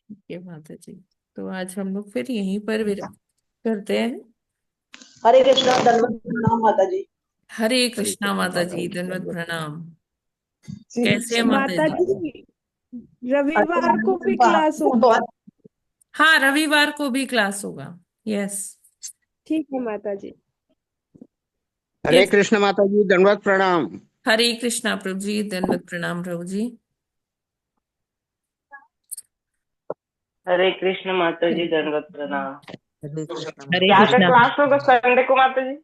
ठीक है माता जी। तो आज हम लोग फिर यहीं पर विराम करते हैं। हरे कृष्णा, दंडवत प्रणाम माता जी। हरे हरे कृष्णा कृष्ण माता माता जी, जी, दंडवत दंडवत प्रणाम। प्रणाम। कैसे है माता माता जी? जी रविवार को भी क्लास होगा? हाँ, रविवार को भी क्लास होगा। यस। ठीक है माता जी। हरे कैसे? कृष्ण माता जी, दंडवत प्रणाम। हरे कृष्णा प्रभु जी, दंडवत प्रणाम प्रभु जी। हरे कृष्ण माता जी, दंडवत प्रणाम। हरे कृष्ण हरे क्या माता का कृष्णा। जी। क्लास होगा संडे को माता जी?